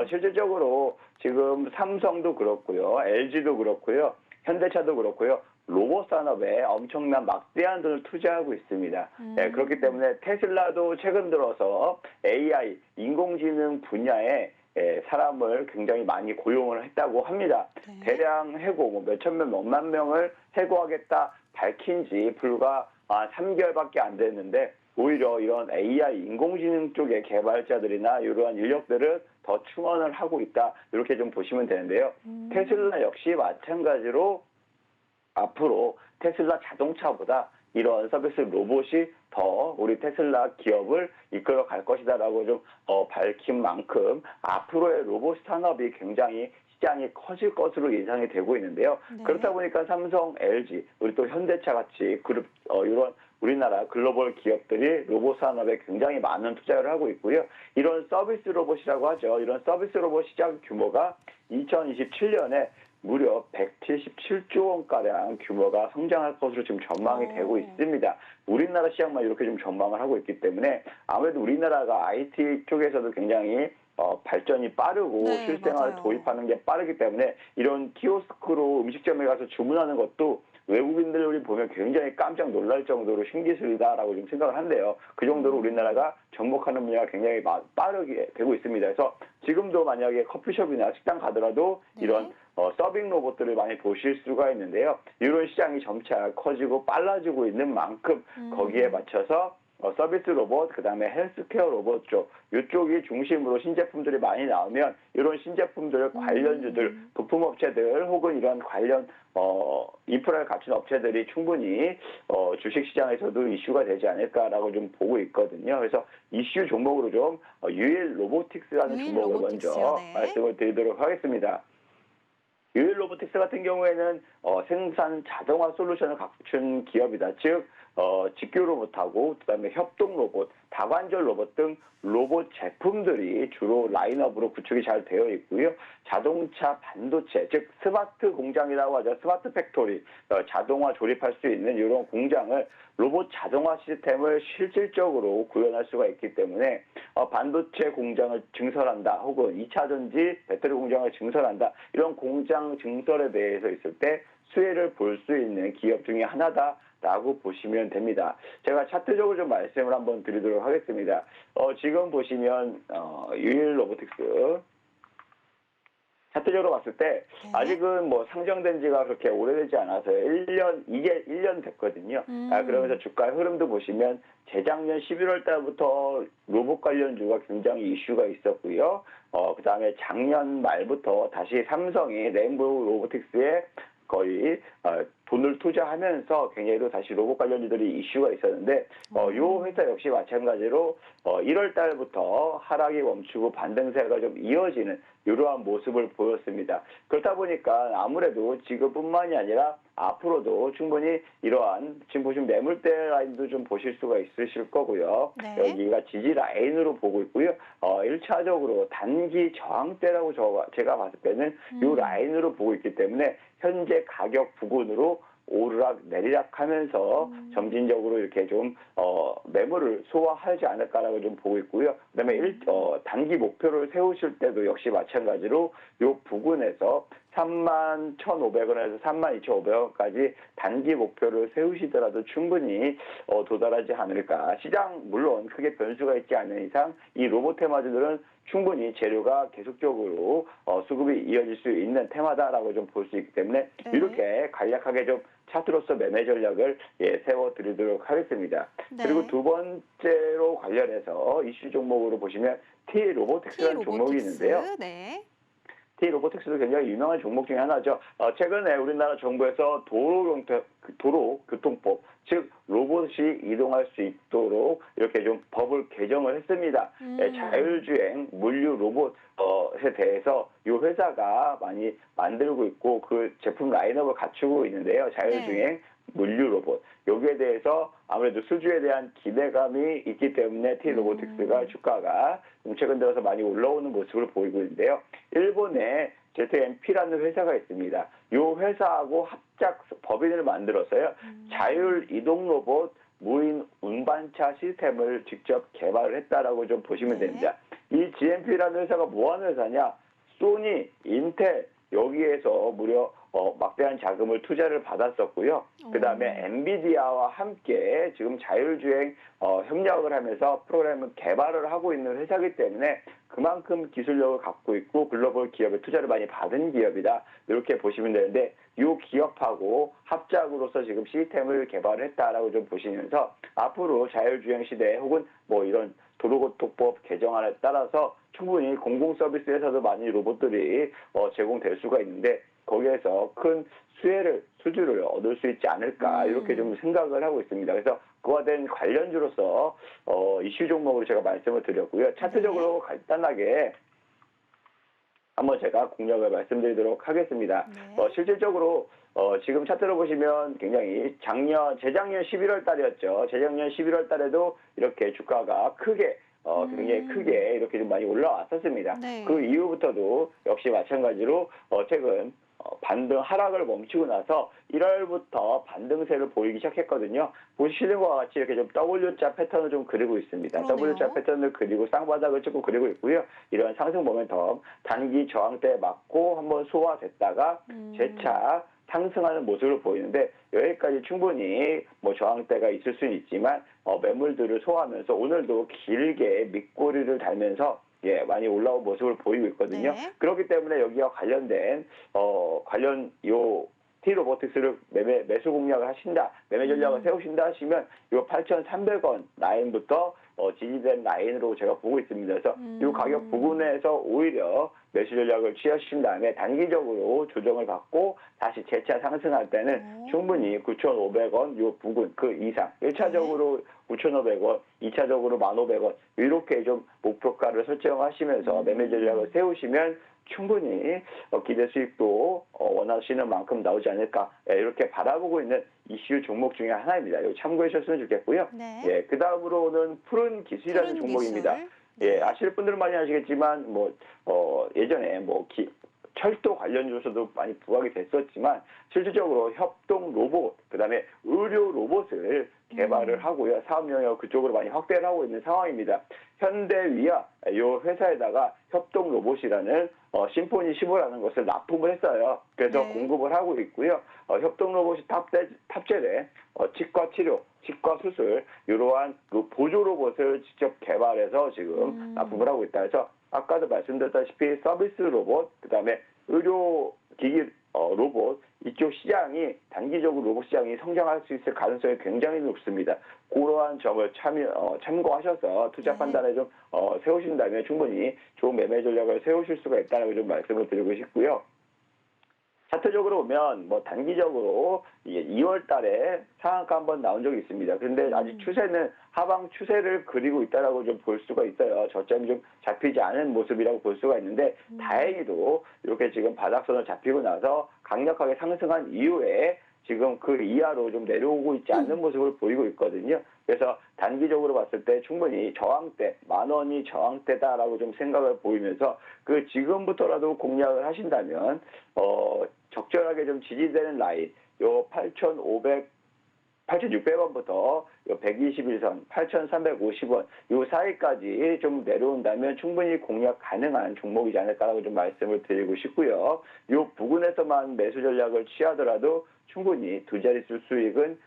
실질적으로 지금 삼성도 그렇고요, LG도 그렇고요, 현대차도 그렇고요. 로봇 산업에 엄청난 막대한 돈을 투자하고 있습니다. 네, 그렇기 때문에 테슬라도 최근 들어서 AI, 인공지능 분야에 사람을 굉장히 많이 고용을 했다고 합니다. 네. 대량 해고, 뭐 몇천 명, 몇만 명을 해고하겠다 밝힌 지 불과 3개월밖에 안 됐는데 오히려 이런 AI, 인공지능 쪽의 개발자들이나 이러한 인력들은 더 충원을 하고 있다. 이렇게 좀 보시면 되는데요. 테슬라 역시 마찬가지로 앞으로 테슬라 자동차보다 이런 서비스 로봇이 더 우리 테슬라 기업을 이끌어 갈 것이다라고 좀 밝힌 만큼 앞으로의 로봇 산업이 굉장히 시장이 커질 것으로 예상이 되고 있는데요. 네. 그렇다 보니까 삼성, LG, 우리 또 현대차 같이 그룹 이런 우리나라 글로벌 기업들이 로봇 산업에 굉장히 많은 투자를 하고 있고요. 이런 서비스 로봇이라고 하죠. 이런 서비스 로봇 시장 규모가 2027년에 무려 177조 원가량 규모가 성장할 것으로 지금 전망이 되고 있습니다. 우리나라 시장만 이렇게 좀 전망을 하고 있기 때문에 아무래도 우리나라가 IT 쪽에서도 굉장히 발전이 빠르고 네, 실생활 맞아요. 도입하는 게 빠르기 때문에 이런 키오스크로 음식점에 가서 주문하는 것도 외국인들이 보면 굉장히 깜짝 놀랄 정도로 신기술이다라고 좀 생각을 한대요. 그 정도로 우리나라가 접목하는 분야가 굉장히 빠르게 되고 있습니다. 그래서 지금도 만약에 커피숍이나 식당 가더라도 네. 이런 서빙 로봇들을 많이 보실 수가 있는데요. 이런 시장이 점차 커지고 빨라지고 있는 만큼 거기에 맞춰서 서비스 로봇, 그다음에 헬스케어 로봇 쪽 이쪽이 중심으로 신제품들이 많이 나오면 이런 신제품들 관련주들, 부품업체들 혹은 이런 관련 인프라를 갖춘 업체들이 충분히 주식시장에서도 이슈가 되지 않을까라고 좀 보고 있거든요. 그래서 이슈 종목으로 좀 유일 로보틱스라는 유일 종목을 로보틱스요, 먼저 네. 말씀을 드리도록 하겠습니다. 유일 로보틱스 같은 경우에는 생산 자동화 솔루션을 갖춘 기업이다. 즉 직교 로봇하고 그다음에 협동 로봇, 다관절 로봇 등 로봇 제품들이 주로 라인업으로 구축이 잘 되어 있고요. 자동차 반도체, 즉 스마트 공장이라고 하죠. 스마트 팩토리, 자동화 조립할 수 있는 이런 공장을 로봇 자동화 시스템을 실질적으로 구현할 수가 있기 때문에 반도체 공장을 증설한다 혹은 2차 전지 배터리 공장을 증설한다 이런 공장 증설에 대해서 있을 때 수혜를 볼 수 있는 기업 중에 하나다라고 보시면 됩니다. 제가 차트적으로 좀 말씀을 한번 드리도록 하겠습니다. 지금 보시면 유일 로보틱스 차트적으로 봤을 때 네. 아직은 뭐 상장된 지가 그렇게 오래되지 않아서요. 이게 1년 됐거든요. 그러면서 주가의 흐름도 보시면 재작년 11월 달부터 로봇 관련주가 굉장히 이슈가 있었고요. 그다음에 작년 말부터 다시 삼성이 레인보우 로보틱스에 거의 돈을 투자하면서 굉장히 또 다시 로봇 관련주들이 이슈가 있었는데 요 회사 역시 마찬가지로 1월 달부터 하락이 멈추고 반등세가 좀 이어지는 이러한 모습을 보였습니다. 그렇다 보니까 아무래도 지금뿐만이 아니라 앞으로도 충분히 이러한 지금 보시면 매물대 라인도 좀 보실 수가 있으실 거고요. 네. 여기가 지지 라인으로 보고 있고요. 1차적으로 단기 저항대라고 제가 봤을 때는 이 라인으로 보고 있기 때문에 현재 가격 부근으로 오르락 내리락 하면서 점진적으로 이렇게 좀 매물을 소화하지 않을까라고 좀 보고 있고요. 그다음에 단기 목표를 세우실 때도 역시 마찬가지로 요 부근에서 31,500원에서 32,500원까지 단기 목표를 세우시더라도 충분히 도달하지 않을까. 시장 물론 크게 변수가 있지 않는 이상 이 로봇 테마주들은 충분히 재료가 계속적으로 수급이 이어질 수 있는 테마다라고 좀 볼 수 있기 때문에 네. 이렇게 간략하게 좀 차트로서 매매 전략을 세워드리도록 하겠습니다. 네. 그리고 두 번째로 관련해서 이슈 종목으로 보시면 T-로보틱스라는 종목이 있는데요. 네. T-로보틱스도 굉장히 유명한 종목 중에 하나죠. 최근에 우리나라 정부에서 도로교통법, 즉 로봇이 이동할 수 있도록 이렇게 좀 법을 개정을 했습니다. 자율주행 물류 로봇에 대해서 이 회사가 많이 만들고 있고 그 제품 라인업을 갖추고 있는데요. 자율주행 물류 로봇. 여기에 대해서 아무래도 수주에 대한 기대감이 있기 때문에 T-로보틱스가 주가가 최근 들어서 많이 올라오는 모습을 보이고 있는데요. 일본에 ZMP라는 회사가 있습니다. 이 회사하고 합작 법인을 만들어서요. 자율 이동 로봇 무인 운반차 시스템을 직접 개발을 했다라고 좀 보시면 됩니다. 이 GMP라는 회사가 뭐 하는 회사냐? 소니, 인텔 여기에서 무려 막대한 자금을 투자를 받았었고요. 그다음에 엔비디아와 함께 지금 자율주행 협력을 하면서 프로그램을 개발을 하고 있는 회사이기 때문에 그만큼 기술력을 갖고 있고 글로벌 기업에 투자를 많이 받은 기업이다. 이렇게 보시면 되는데 이 기업하고 합작으로서 지금 시스템을 개발을 했다라고 좀 보시면서 앞으로 자율주행 시대 혹은 뭐 이런 도로교통법 개정안에 따라서 충분히 공공서비스에서도 많이 로봇들이 제공될 수가 있는데 거기에서 큰 수주를 얻을 수 있지 않을까 이렇게 좀 생각을 하고 있습니다. 그래서 그와 된 관련주로서 이슈 종목으로 제가 말씀을 드렸고요. 차트적으로 간단하게 한번 제가 공략을 말씀드리도록 하겠습니다. 실질적으로 지금 차트를 보시면 굉장히 재작년 11월 달이었죠. 재작년 11월 달에도 이렇게 주가가 굉장히 크게 이렇게 좀 많이 올라왔었습니다. 네. 그 이후부터도 역시 마찬가지로 최근 반등 하락을 멈추고 나서 1월부터 반등세를 보이기 시작했거든요. 보시는 것과 같이 이렇게 좀 W자 패턴을 좀 그리고 있습니다. 그러네요. W자 패턴을 그리고 쌍바닥을 조금 그리고 있고요. 이런 상승 모멘텀 단기 저항대에 맞고 한번 소화됐다가 재차 상승하는 모습을 보이는데 여기까지 충분히 뭐 저항대가 있을 수는 있지만 매물들을 소화하면서 오늘도 길게 밑꼬리를 달면서 많이 올라온 모습을 보이고 있거든요. 네. 그렇기 때문에 여기와 관련된 T-로보틱스를 매수 공략을 하신다, 매매 전략을 세우신다 하시면 이 8,300원 라인부터 지지된 라인으로 제가 보고 있습니다. 그래서 이 가격 부근에서 오히려 매수 전략을 취하신 다음에 단기적으로 조정을 받고 다시 재차 상승할 때는 충분히 9,500원 이 부근 그 이상 1차적으로 9,500원, 2차적으로 1,500원 이렇게 좀 목표가를 설정하시면서 매매 전략을 세우시면 충분히 기대 수익도 원하시는 만큼 나오지 않을까 이렇게 바라보고 있는 이슈 종목 중에 하나입니다. 이거 참고해 주셨으면 좋겠고요. 네. 그 다음으로는 푸른 기술이라는 종목입니다. 기술. 아실 분들은 많이 아시겠지만 예전에 철도 관련주로서도 많이 부각이 됐었지만 실질적으로 협동 로봇, 그다음에 의료 로봇을 개발을 하고요. 사업 영역 그쪽으로 많이 확대를 하고 있는 상황입니다. 현대위아 이 회사에다가 협동 로봇이라는 심포니 15라는 것을 납품을 했어요. 그래서 공급을 하고 있고요. 협동 로봇이 탑재된 치과 치료, 치과 수술 이러한 보조 로봇을 직접 개발해서 지금 납품을 하고 있다. 그래서 아까도 말씀드렸다시피 서비스 로봇, 그다음에 의료 기기 로봇 이쪽 시장이 단기적으로 로봇 시장이 성장할 수 있을 가능성이 굉장히 높습니다. 그러한 점을 참고하셔서 투자 판단에 좀 세우신다면 충분히 좋은 매매 전략을 세우실 수가 있다고 좀 말씀을 드리고 싶고요. 차트적으로 보면 뭐 단기적으로 이게 2월 달에 상한가 한번 나온 적이 있습니다. 그런데 아직 추세는 하방 추세를 그리고 있다라고 좀 볼 수가 있어요. 저점이 좀 잡히지 않은 모습이라고 볼 수가 있는데 다행히도 이렇게 지금 바닥선을 잡히고 나서 강력하게 상승한 이후에 지금 그 이하로 좀 내려오고 있지 않는 모습을 보이고 있거든요. 그래서 단기적으로 봤을 때 충분히 저항대, 10,000원이 저항대다라고 좀 생각을 보이면서 그 지금부터라도 공략을 하신다면 적절하게 좀 지지되는 라인, 요 8,600원부터 요 121선, 8,350원 요 사이까지 좀 내려온다면 충분히 공략 가능한 종목이지 않을까라고 좀 말씀을 드리고 싶고요. 요 부근에서만 매수 전략을 취하더라도 충분히 두 자릿수 수익은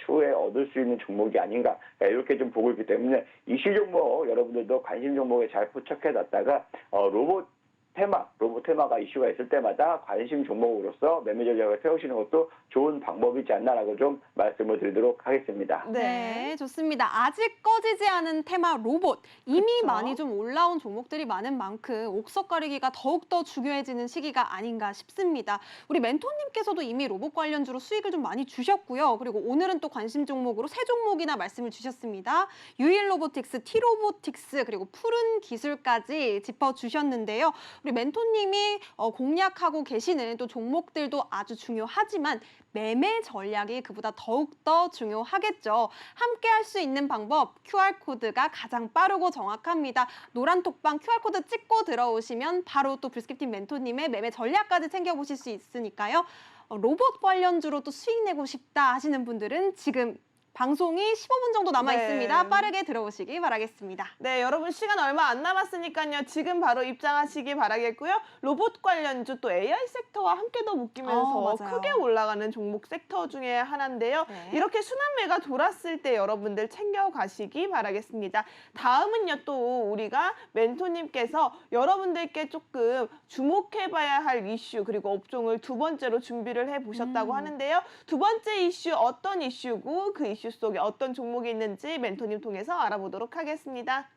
추후에 얻을 수 있는 종목이 아닌가 이렇게 좀 보고 있기 때문에 이슈 종목 여러분들도 관심 종목에 잘 포착해놨다가 로봇 테마가 이슈가 있을 때마다 관심 종목으로서 매매 전략을 세우시는 것도 좋은 방법이지 않나라고 좀 말씀을 드리도록 하겠습니다. 네, 좋습니다. 아직 꺼지지 않은 테마 로봇. 이미 그쵸? 많이 좀 올라온 종목들이 많은 만큼 옥석 가리기가 더욱더 중요해지는 시기가 아닌가 싶습니다. 우리 멘토님께서도 이미 로봇 관련주로 수익을 좀 많이 주셨고요. 그리고 오늘은 또 관심 종목으로 세 종목이나 말씀을 주셨습니다. 유일로보틱스, 티로보틱스, 그리고 푸른 기술까지 짚어주셨는데요. 우리 멘토님이 공략하고 계시는 또 종목들도 아주 중요하지만 매매 전략이 그보다 더욱더 중요하겠죠. 함께 할 수 있는 방법 QR코드가 가장 빠르고 정확합니다. 노란 톡방 QR코드 찍고 들어오시면 바로 또 불스킵팀 멘토님의 매매 전략까지 챙겨보실 수 있으니까요. 로봇 관련주로 또 수익 내고 싶다 하시는 분들은 지금 방송이 15분 정도 남아 네. 있습니다. 빠르게 들어오시기 바라겠습니다. 네, 여러분 시간 얼마 안 남았으니까요. 지금 바로 입장하시기 바라겠고요. 로봇 관련주 또 AI 섹터와 함께 더 묶이면서 맞아요. 크게 올라가는 종목 섹터 중에 하나인데요. 네. 이렇게 순환매가 돌았을 때 여러분들 챙겨가시기 바라겠습니다. 다음은요, 또 우리가 멘토님께서 여러분들께 조금 주목해봐야 할 이슈 그리고 업종을 두 번째로 준비를 해보셨다고 하는데요. 두 번째 이슈 어떤 이슈고 그 이슈 속에 어떤 종목이 있는지 멘토님 통해서 알아보도록 하겠습니다.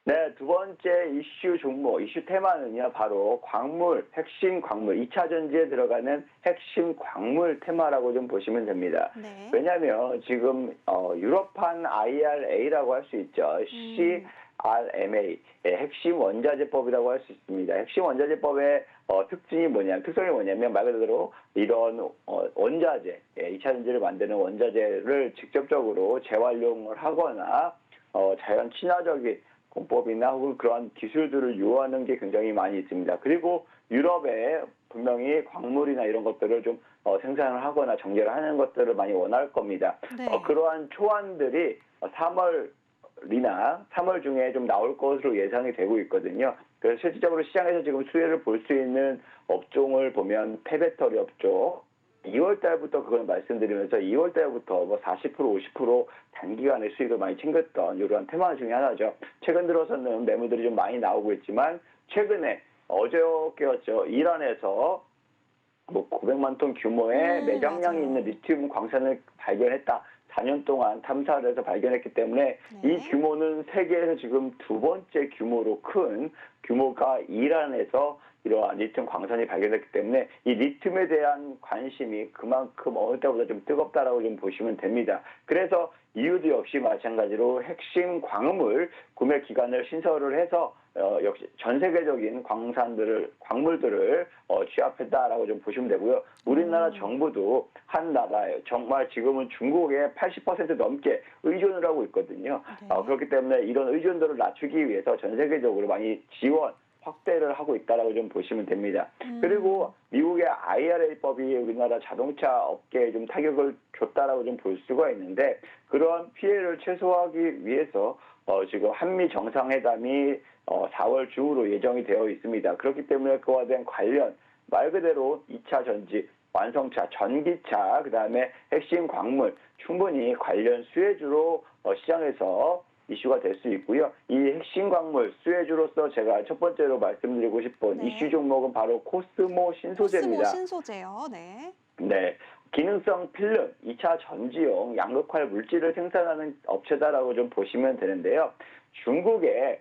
네, 두 번째 이슈 종목, 이슈 테마는요, 바로 광물, 핵심 광물, 2차 전지에 들어가는 핵심 광물 테마라고 좀 보시면 됩니다. 네. 왜냐하면 지금 유럽판 IRA라고 할 수 있죠. CRMA, 핵심 원자재법이라고 할 수 있습니다. 핵심 원자재법의 특성이 뭐냐면 말 그대로 이런 원자재, 2차 전지를 만드는 원자재를 직접적으로 재활용을 하거나 자연 친화적인 공법이나 혹은 그러한 기술들을 요하는 게 굉장히 많이 있습니다. 그리고 유럽에 분명히 광물이나 이런 것들을 좀 생산을 하거나 정제를 하는 것들을 많이 원할 겁니다. 네. 그러한 초안들이 3월 중에 좀 나올 것으로 예상이 되고 있거든요. 그래서 실질적으로 시장에서 지금 수혜를 볼 수 있는 업종을 보면 폐배터리 업종, 2월 달부터 그걸 말씀드리면서 2월 달부터 뭐 40%, 50% 단기간에 수익을 많이 챙겼던 이러한 테마 중에 하나죠. 최근 들어서는 매물들이 좀 많이 나오고 있지만 최근에 어저께였죠. 이란에서 뭐 900만 톤 규모의 매장량이 맞아요. 있는 리튬 광산을 발견했다. 4년 동안 탐사를 해서 발견했기 때문에 네. 이 규모는 세계에서 지금 두 번째 규모로 큰 규모가 이란에서 이러한 리튬 광산이 발견됐기 때문에 이 리튬에 대한 관심이 그만큼 어느 때보다 좀 뜨겁다라고 좀 보시면 됩니다. 그래서 이유도 역시 마찬가지로 핵심 광물 구매 기간을 신설을 해서 역시 전 세계적인 광물들을 취합했다라고 좀 보시면 되고요. 우리나라 정부도 한 나라에 정말 지금은 중국에 80% 넘게 의존을 하고 있거든요. 네. 그렇기 때문에 이런 의존도를 낮추기 위해서 전 세계적으로 많이 지원 확대를 하고 있다라고 좀 보시면 됩니다. 그리고 미국의 IRA법이 우리나라 자동차 업계에 좀 타격을 줬다라고 좀 볼 수가 있는데 그런 피해를 최소화하기 위해서 지금 한미 정상회담이 4월 중으로 예정이 되어 있습니다. 그렇기 때문에 그와 대한 관련 말 그대로 2차 전지, 완성차, 전기차, 그다음에 핵심 광물 충분히 관련 수혜주로 시장에서 이슈가 될 수 있고요. 이 핵심 광물 수혜주로서 제가 첫 번째로 말씀드리고 싶은 네. 이슈 종목은 바로 코스모 신소재입니다. 코스모 신소재요. 네. 네. 기능성 필름, 2차 전지용 양극화 물질을 생산하는 업체다라고 좀 보시면 되는데요. 중국에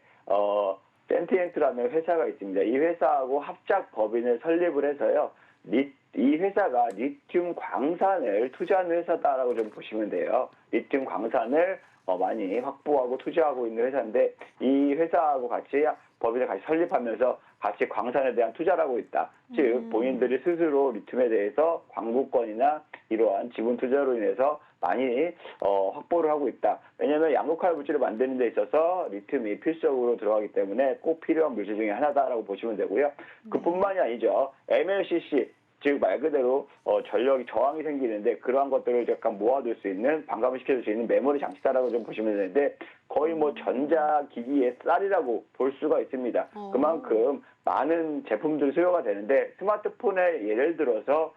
센티엔트라는 회사가 있습니다. 이 회사하고 합작 법인을 설립을 해서요. 이 회사가 리튬 광산을 투자하는 회사다라고 좀 보시면 돼요. 리튬 광산을 많이 확보하고 투자하고 있는 회사인데 이 회사하고 같이 법인을 같이 설립하면서 같이 광산에 대한 투자를 하고 있다. 즉 본인들이 스스로 리튬에 대해서 광부권이나 이러한 지분 투자로 인해서 많이 확보를 하고 있다. 왜냐하면 양극화 물질을 만드는 데 있어서 리튬이 필수적으로 들어가기 때문에 꼭 필요한 물질 중에 하나다라고 보시면 되고요. 그뿐만이 아니죠. MLCC 즉 말 그대로 전력이 저항이 생기는데 그러한 것들을 약간 모아둘 수 있는 반감을 시켜줄 수 있는 메모리 장치다라고 좀 보시면 되는데 거의 뭐 전자기기의 쌀이라고 볼 수가 있습니다. 그만큼 많은 제품들이 수요가 되는데 스마트폰에 예를 들어서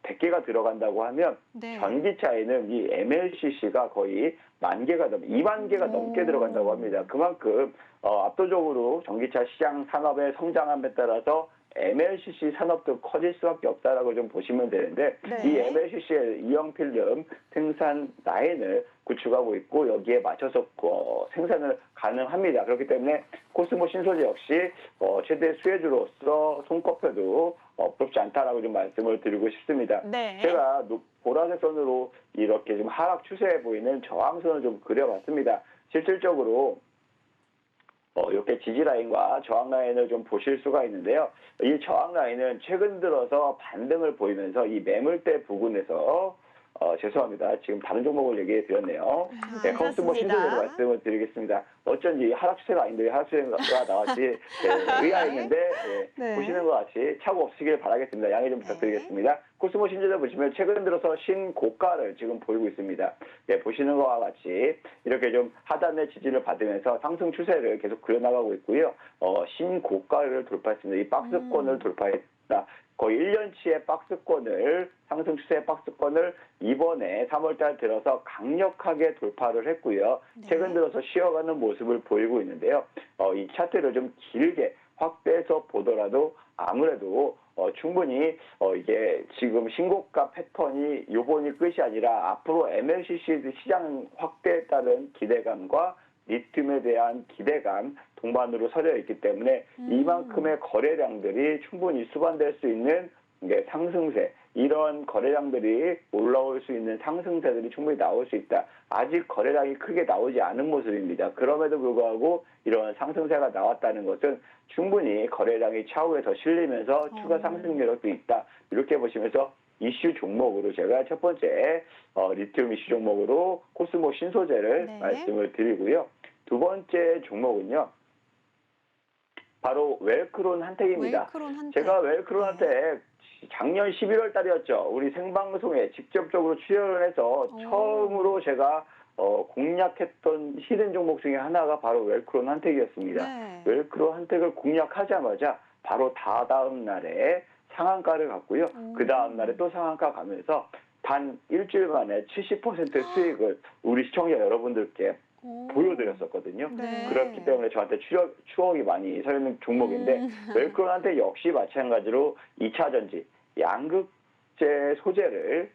100개가 들어간다고 하면 네. 전기차에는 이 MLCC가 거의 2만 개가 넘게 들어간다고 합니다. 그만큼 압도적으로 전기차 시장 산업의 성장함에 따라서 MLCC 산업도 커질 수밖에 없다라고 좀 보시면 되는데 네. 이 MLCC의 이형 필름 생산 라인을 구축하고 있고 여기에 맞춰서 생산을 가능합니다. 그렇기 때문에 코스모 신소재 역시 최대 수혜주로서 손꼽혀도 부럽지 않다라고 좀 말씀을 드리고 싶습니다. 네. 제가 보라색 선으로 이렇게 좀 하락 추세해 보이는 저항선을 좀 그려봤습니다. 실질적으로 이렇게 지지 라인과 저항 라인을 좀 보실 수가 있는데요. 이 저항 라인은 최근 들어서 반등을 보이면서 이 매물대 부근에서 죄송합니다. 지금 다른 종목을 얘기해 드렸네요. 네, 컨스모 신소재로 말씀을 드리겠습니다. 어쩐지 하락 추세가 아닌데 하락 추세가 나왔지 의아했는데 네. 보시는 것 같이 차고 없으길 바라겠습니다. 양해 좀 부탁드리겠습니다. 코스모 신소재 보시면 최근 들어서 신고가를 지금 보이고 있습니다. 네, 보시는 것과 같이 이렇게 좀 하단의 지지를 받으면서 상승 추세를 계속 그려나가고 있고요. 신고가를 돌파했습니다. 이 박스권을 돌파했다. 거의 1년치의 박스권을 상승 추세의 박스권을 이번에 3월달 들어서 강력하게 돌파를 했고요. 네. 최근 들어서 쉬어가는 모습을 보이고 있는데요. 이 차트를 좀 길게 확대해서 보더라도 아무래도 충분히 이게 지금 신고가 패턴이 요번이 끝이 아니라 앞으로 MLCC 시장 확대에 따른 기대감과 리튬에 대한 기대감 동반으로 서려 있기 때문에 이만큼의 거래량들이 충분히 수반될 수 있는 상승세, 이런 거래량들이 올라올 수 있는 상승세들이 충분히 나올 수 있다. 아직 거래량이 크게 나오지 않은 모습입니다. 그럼에도 불구하고 이런 상승세가 나왔다는 것은 충분히 거래량이 차후에 더 실리면서 추가 상승 여력도 있다. 이렇게 보시면서 이슈 종목으로 제가 첫 번째 리튬 이슈 종목으로 코스모 신소재를 네. 말씀을 드리고요. 두 번째 종목은요. 바로 웰크론 한택입니다. 웰크론 한택. 제가 웰크론 한택 작년 11월 달이었죠. 우리 생방송에 직접적으로 출연을 해서 처음으로 제가 공략했던 히든 종목 중에 하나가 바로 웰크론 한택이었습니다. 네. 웰크론 한택을 공략하자마자 바로 다다음 날에 상한가를 갔고요. 그 다음 날에 또 상한가 가면서 단 일주일 만에 70% 수익을 우리 시청자 여러분들께 보여드렸었거든요. 네. 그렇기 때문에 저한테 추억이 많이 서있는 종목인데 웰크론한테 역시 마찬가지로 2차 전지, 양극재 소재를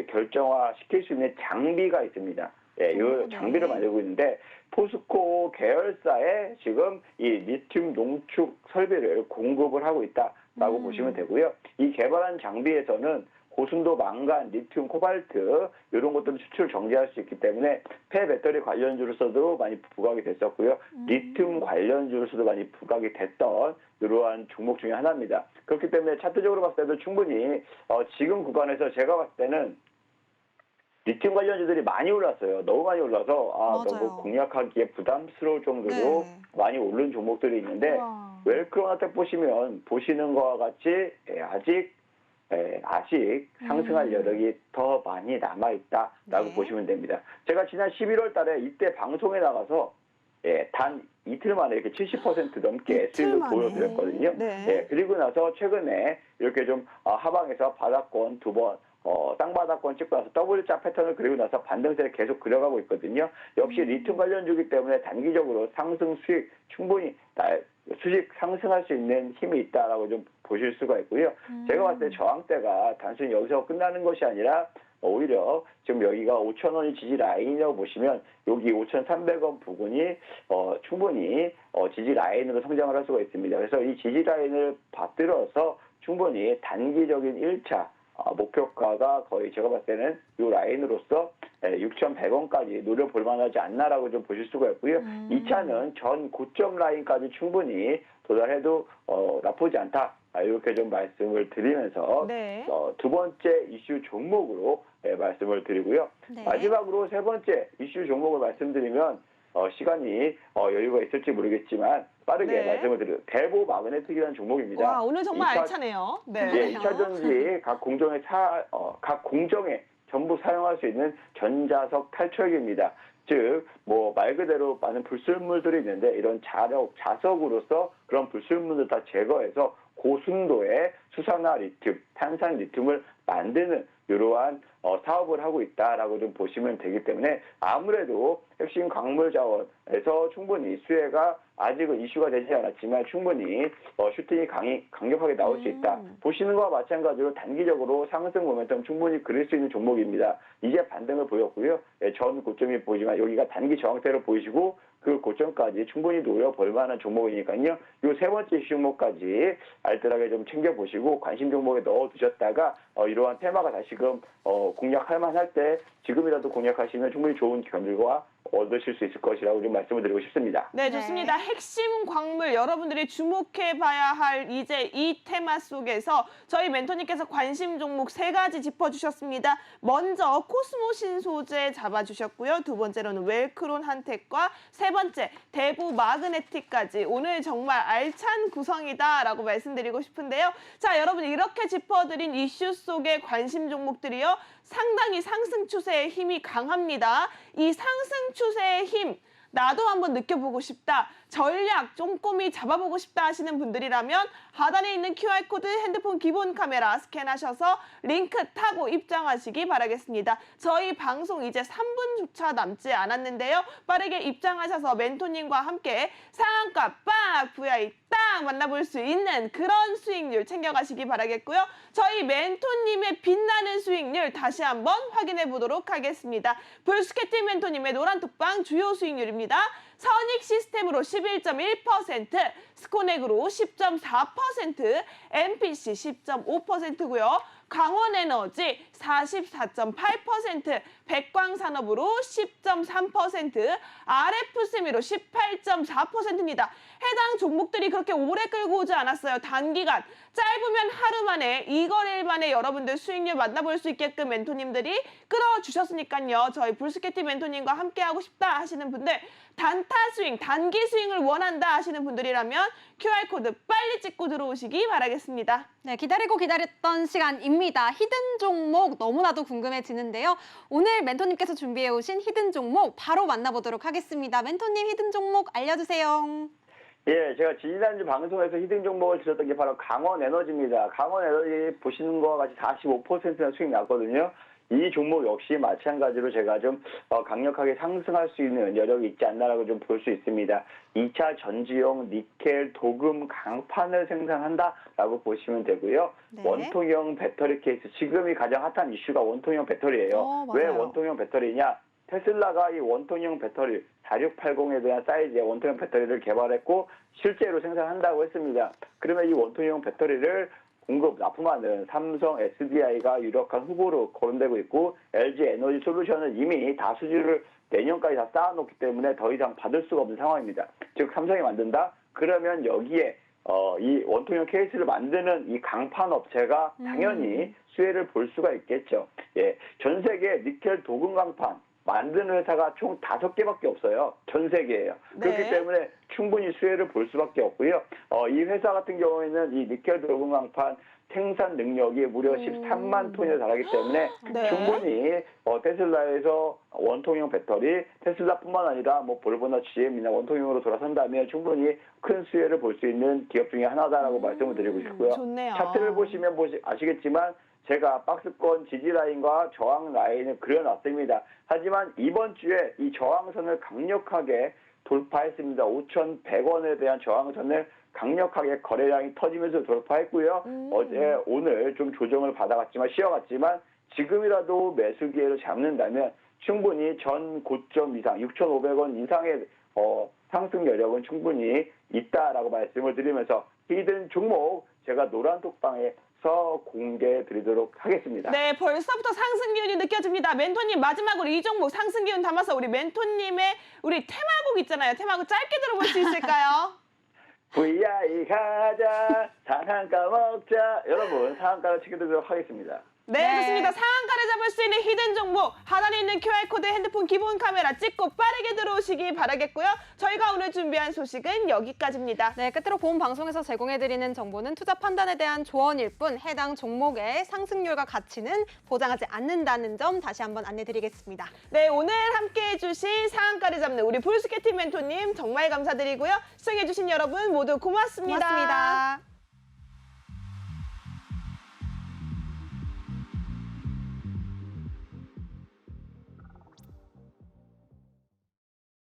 결정화시킬 수 있는 장비가 있습니다. 이 장비를 만들고 있는데 포스코 계열사에 지금 이 리튬 농축 설비를 공급을 하고 있다라고 보시면 되고요. 이 개발한 장비에서는 고순도 망간, 리튬, 코발트 이런 것들을 수출 정지할 수 있기 때문에 폐배터리 관련주로서도 많이 부각이 됐었고요. 리튬 관련주로서도 많이 부각이 됐던 이러한 종목 중에 하나입니다. 그렇기 때문에 차트적으로 봤을 때도 충분히 지금 구간에서 제가 봤을 때는 리튬 관련주들이 많이 올랐어요. 너무 많이 올라서 너무 공략하기에 부담스러울 정도로 많이 오른 종목들이 있는데 웰크론한테 보시면 보시는 것과 같이 아직 상승할 여력이 더 많이 남아있다라고 보시면 됩니다. 제가 지난 11월 달에 이때 방송에 나가서 단 이틀 만에 이렇게 70% 넘게 수익을 보여드렸거든요. 그리고 나서 최근에 이렇게 좀 하방에서 바닥권 두 번, 땅바닥권 찍고 나서 W자 패턴을 그리고 나서 반등세를 계속 그려가고 있거든요. 역시 리튬 관련주기 때문에 단기적으로 상승 수익 충분히 수익 상승할 수 있는 힘이 있다라고 좀 보실 수가 있고요. 제가 봤을 때 저항대가 단순히 여기서 끝나는 것이 아니라 오히려 지금 여기가 5,000원이 지지 라인이라고 보시면 여기 5,300원 부근이 충분히 지지 라인으로 성장을 할 수가 있습니다. 그래서 이 지지 라인을 받들어서 충분히 단기적인 1차 목표가가 거의 제가 봤을 때는 이 라인으로서 6,100원까지 노려볼 만하지 않나라고 좀 보실 수가 있고요. 2차는 전 고점 라인까지 충분히 도달해도 나쁘지 않다. 이렇게 좀 말씀을 드리면서 네. 두 번째 이슈 종목으로 말씀을 드리고요. 네. 마지막으로 세 번째 이슈 종목을 말씀드리면 시간이 여유가 있을지 모르겠지만 빠르게 네. 말씀을 드려요. 대보 마그네틱이라는 종목입니다. 와, 오늘 정말 2차 알차네요. 네. 예, 2차 전지 각 공정에 전부 사용할 수 있는 전자석 탈출기입니다. 즉, 말 그대로 많은 불순물들이 있는데 이런 자석으로서 그런 불순물을 다 제거해서 고순도의 수산화 리튬, 탄산 리튬을 만드는 이러한 사업을 하고 있다라고 좀 보시면 되기 때문에 아무래도 핵심 광물 자원에서 충분히 수혜가 아직은 이슈가 되지 않았지만 충분히 슈팅이 강력하게 나올 수 있다. 보시는 것과 마찬가지로 단기적으로 상승 모멘텀 충분히 그릴 수 있는 종목입니다. 이제 반등을 보였고요. 전 고점이 보이지만 여기가 단기 저항대로 보이시고 그 고점까지 충분히 노려볼 만한 종목이니까요. 이 세 번째 종목까지 알뜰하게 좀 챙겨보시고 관심 종목에 넣어두셨다가 이러한 테마가 다시금 공략할 만할 때 지금이라도 공략하시면 충분히 좋은 결과 얻으실 수 있을 것이라고 좀 말씀을 드리고 싶습니다. 네, 좋습니다. 핵심 광물 여러분들이 주목해 봐야 할 이제 이 테마 속에서 저희 멘토님께서 관심 종목 3가지 짚어주셨습니다. 먼저 코스모 신소재 잡아주셨고요. 두 번째로는 웰크론 한텍과 세 번째 대부 마그네틱까지 오늘 정말 알찬 구성이다라고 말씀드리고 싶은데요. 자, 여러분 이렇게 짚어드린 이슈 속의 관심 종목들이요. 상당히 상승 추세의 힘이 강합니다. 이 상승 추세의 힘 나도 한번 느껴보고 싶다. 전략 꼼꼼히 잡아보고 싶다 하시는 분들이라면 하단에 있는 QR코드 핸드폰 기본 카메라 스캔하셔서 링크 타고 입장하시기 바라겠습니다. 저희 방송 이제 3분조차 남지 않았는데요. 빠르게 입장하셔서 멘토님과 함께 상한가 빡 VI 딱 만나볼 수 있는 그런 수익률 챙겨가시기 바라겠고요. 저희 멘토님의 빛나는 수익률 다시 한번 확인해 보도록 하겠습니다. 불스케팅 멘토님의 노란 톡방 주요 수익률입니다. 선익 시스템으로 11.1%, 스코넥으로 10.4%, MPC 10.5%고요. 강원에너지 44.8%, 백광산업으로 10.3%, RF세미로 18.4%입니다. 해당 종목들이 그렇게 오래 끌고 오지 않았어요. 단기간 짧으면 하루 만에 이 거래일 만에 여러분들 수익률 만나볼 수 있게끔 멘토님들이 끌어주셨으니까요. 저희 불스케티 멘토님과 함께하고 싶다 하시는 분들, 단타 스윙, 단기 스윙을 원한다 하시는 분들이라면 QR코드 빨리 찍고 들어오시기 바라겠습니다. 네, 기다렸던 시간입니다. 히든 종목 너무나도 궁금해지는데요. 오늘 멘토님께서 준비해 오신 히든 종목 바로 만나보도록 하겠습니다. 멘토님 히든 종목 알려주세요. 예, 제가 지난주 방송에서 히든 종목을 드렸던 게 바로 강원에너지입니다. 강원에너지 보시는 것과 같이 45%나 수익 났거든요. 이 종목 역시 마찬가지로 제가 좀 강력하게 상승할 수 있는 여력이 있지 않나라고 좀 볼 수 있습니다. 2차 전지용 니켈 도금 강판을 생산한다라고 보시면 되고요. 네. 원통형 배터리 케이스, 지금이 가장 핫한 이슈가 원통형 배터리예요. 왜 맞아요. 원통형 배터리냐? 테슬라가 이 원통형 배터리 4680에 대한 사이즈의 원통형 배터리를 개발했고 실제로 생산한다고 했습니다. 그러면 이 원통형 배터리를 납품하는 삼성, SDI가 유력한 후보로 거론되고 있고 LG 에너지 솔루션은 이미 다 수주를 내년까지 다 쌓아놓기 때문에 더 이상 받을 수가 없는 상황입니다. 즉 삼성이 만든다? 그러면 여기에 이 원통형 케이스를 만드는 이 강판 업체가 당연히 수혜를 볼 수가 있겠죠. 예, 전 세계 니켈 도금 강판 만드는 회사가 총 5개밖에 없어요. 전 세계예요. 네. 그렇기 때문에 충분히 수혜를 볼 수밖에 없고요. 이 회사 같은 경우에는 이 니켈 도금 강판 생산 능력이 무려 13만 톤에 달하기 때문에 네. 충분히 테슬라에서 원통형 배터리, 테슬라뿐만 아니라 볼보나 GM이나 원통형으로 돌아선다면 충분히 큰 수혜를 볼 수 있는 기업 중에 하나다라고 말씀을 드리고 싶고요. 좋네요. 차트를 보시면 아시겠지만 제가 박스권 지지 라인과 저항 라인을 그려놨습니다. 하지만 이번 주에 이 저항선을 강력하게 돌파했습니다. 5,100원에 대한 저항선을 강력하게 거래량이 터지면서 돌파했고요. 오늘 좀 조정을 받아갔지만 쉬어갔지만 지금이라도 매수 기회를 잡는다면 충분히 전 고점 이상 6,500원 이상의 상승 여력은 충분히 있다라고 말씀을 드리면서 히든 종목 제가 노란톡방에서 공개해 드리도록 하겠습니다. 네, 벌써부터 상승 기운이 느껴집니다. 멘토님 마지막으로 이 종목 상승 기운 담아서 우리 멘토님의 우리 테마곡 있잖아요. 테마곡 짧게 들어볼 수 있을까요? VI 가자, 상한가 먹자. 여러분, 상한가를 챙겨드리도록 하겠습니다. 네, 네. 좋습니다. 상한가를 잡을 수 있는 히든 종목 하단에 있는 QR코드 핸드폰 기본 카메라 찍고 빠르게 들어오시기 바라겠고요. 저희가 오늘 준비한 소식은 여기까지입니다. 네, 끝으로 본 방송에서 제공해드리는 정보는 투자 판단에 대한 조언일 뿐 해당 종목의 상승률과 가치는 보장하지 않는다는 점 다시 한번 안내드리겠습니다. 네, 오늘 함께해 주신 상한가를 잡는 우리 볼스케팅 멘토님 정말 감사드리고요. 시청해 주신 여러분 모두 고맙습니다. 고맙습니다.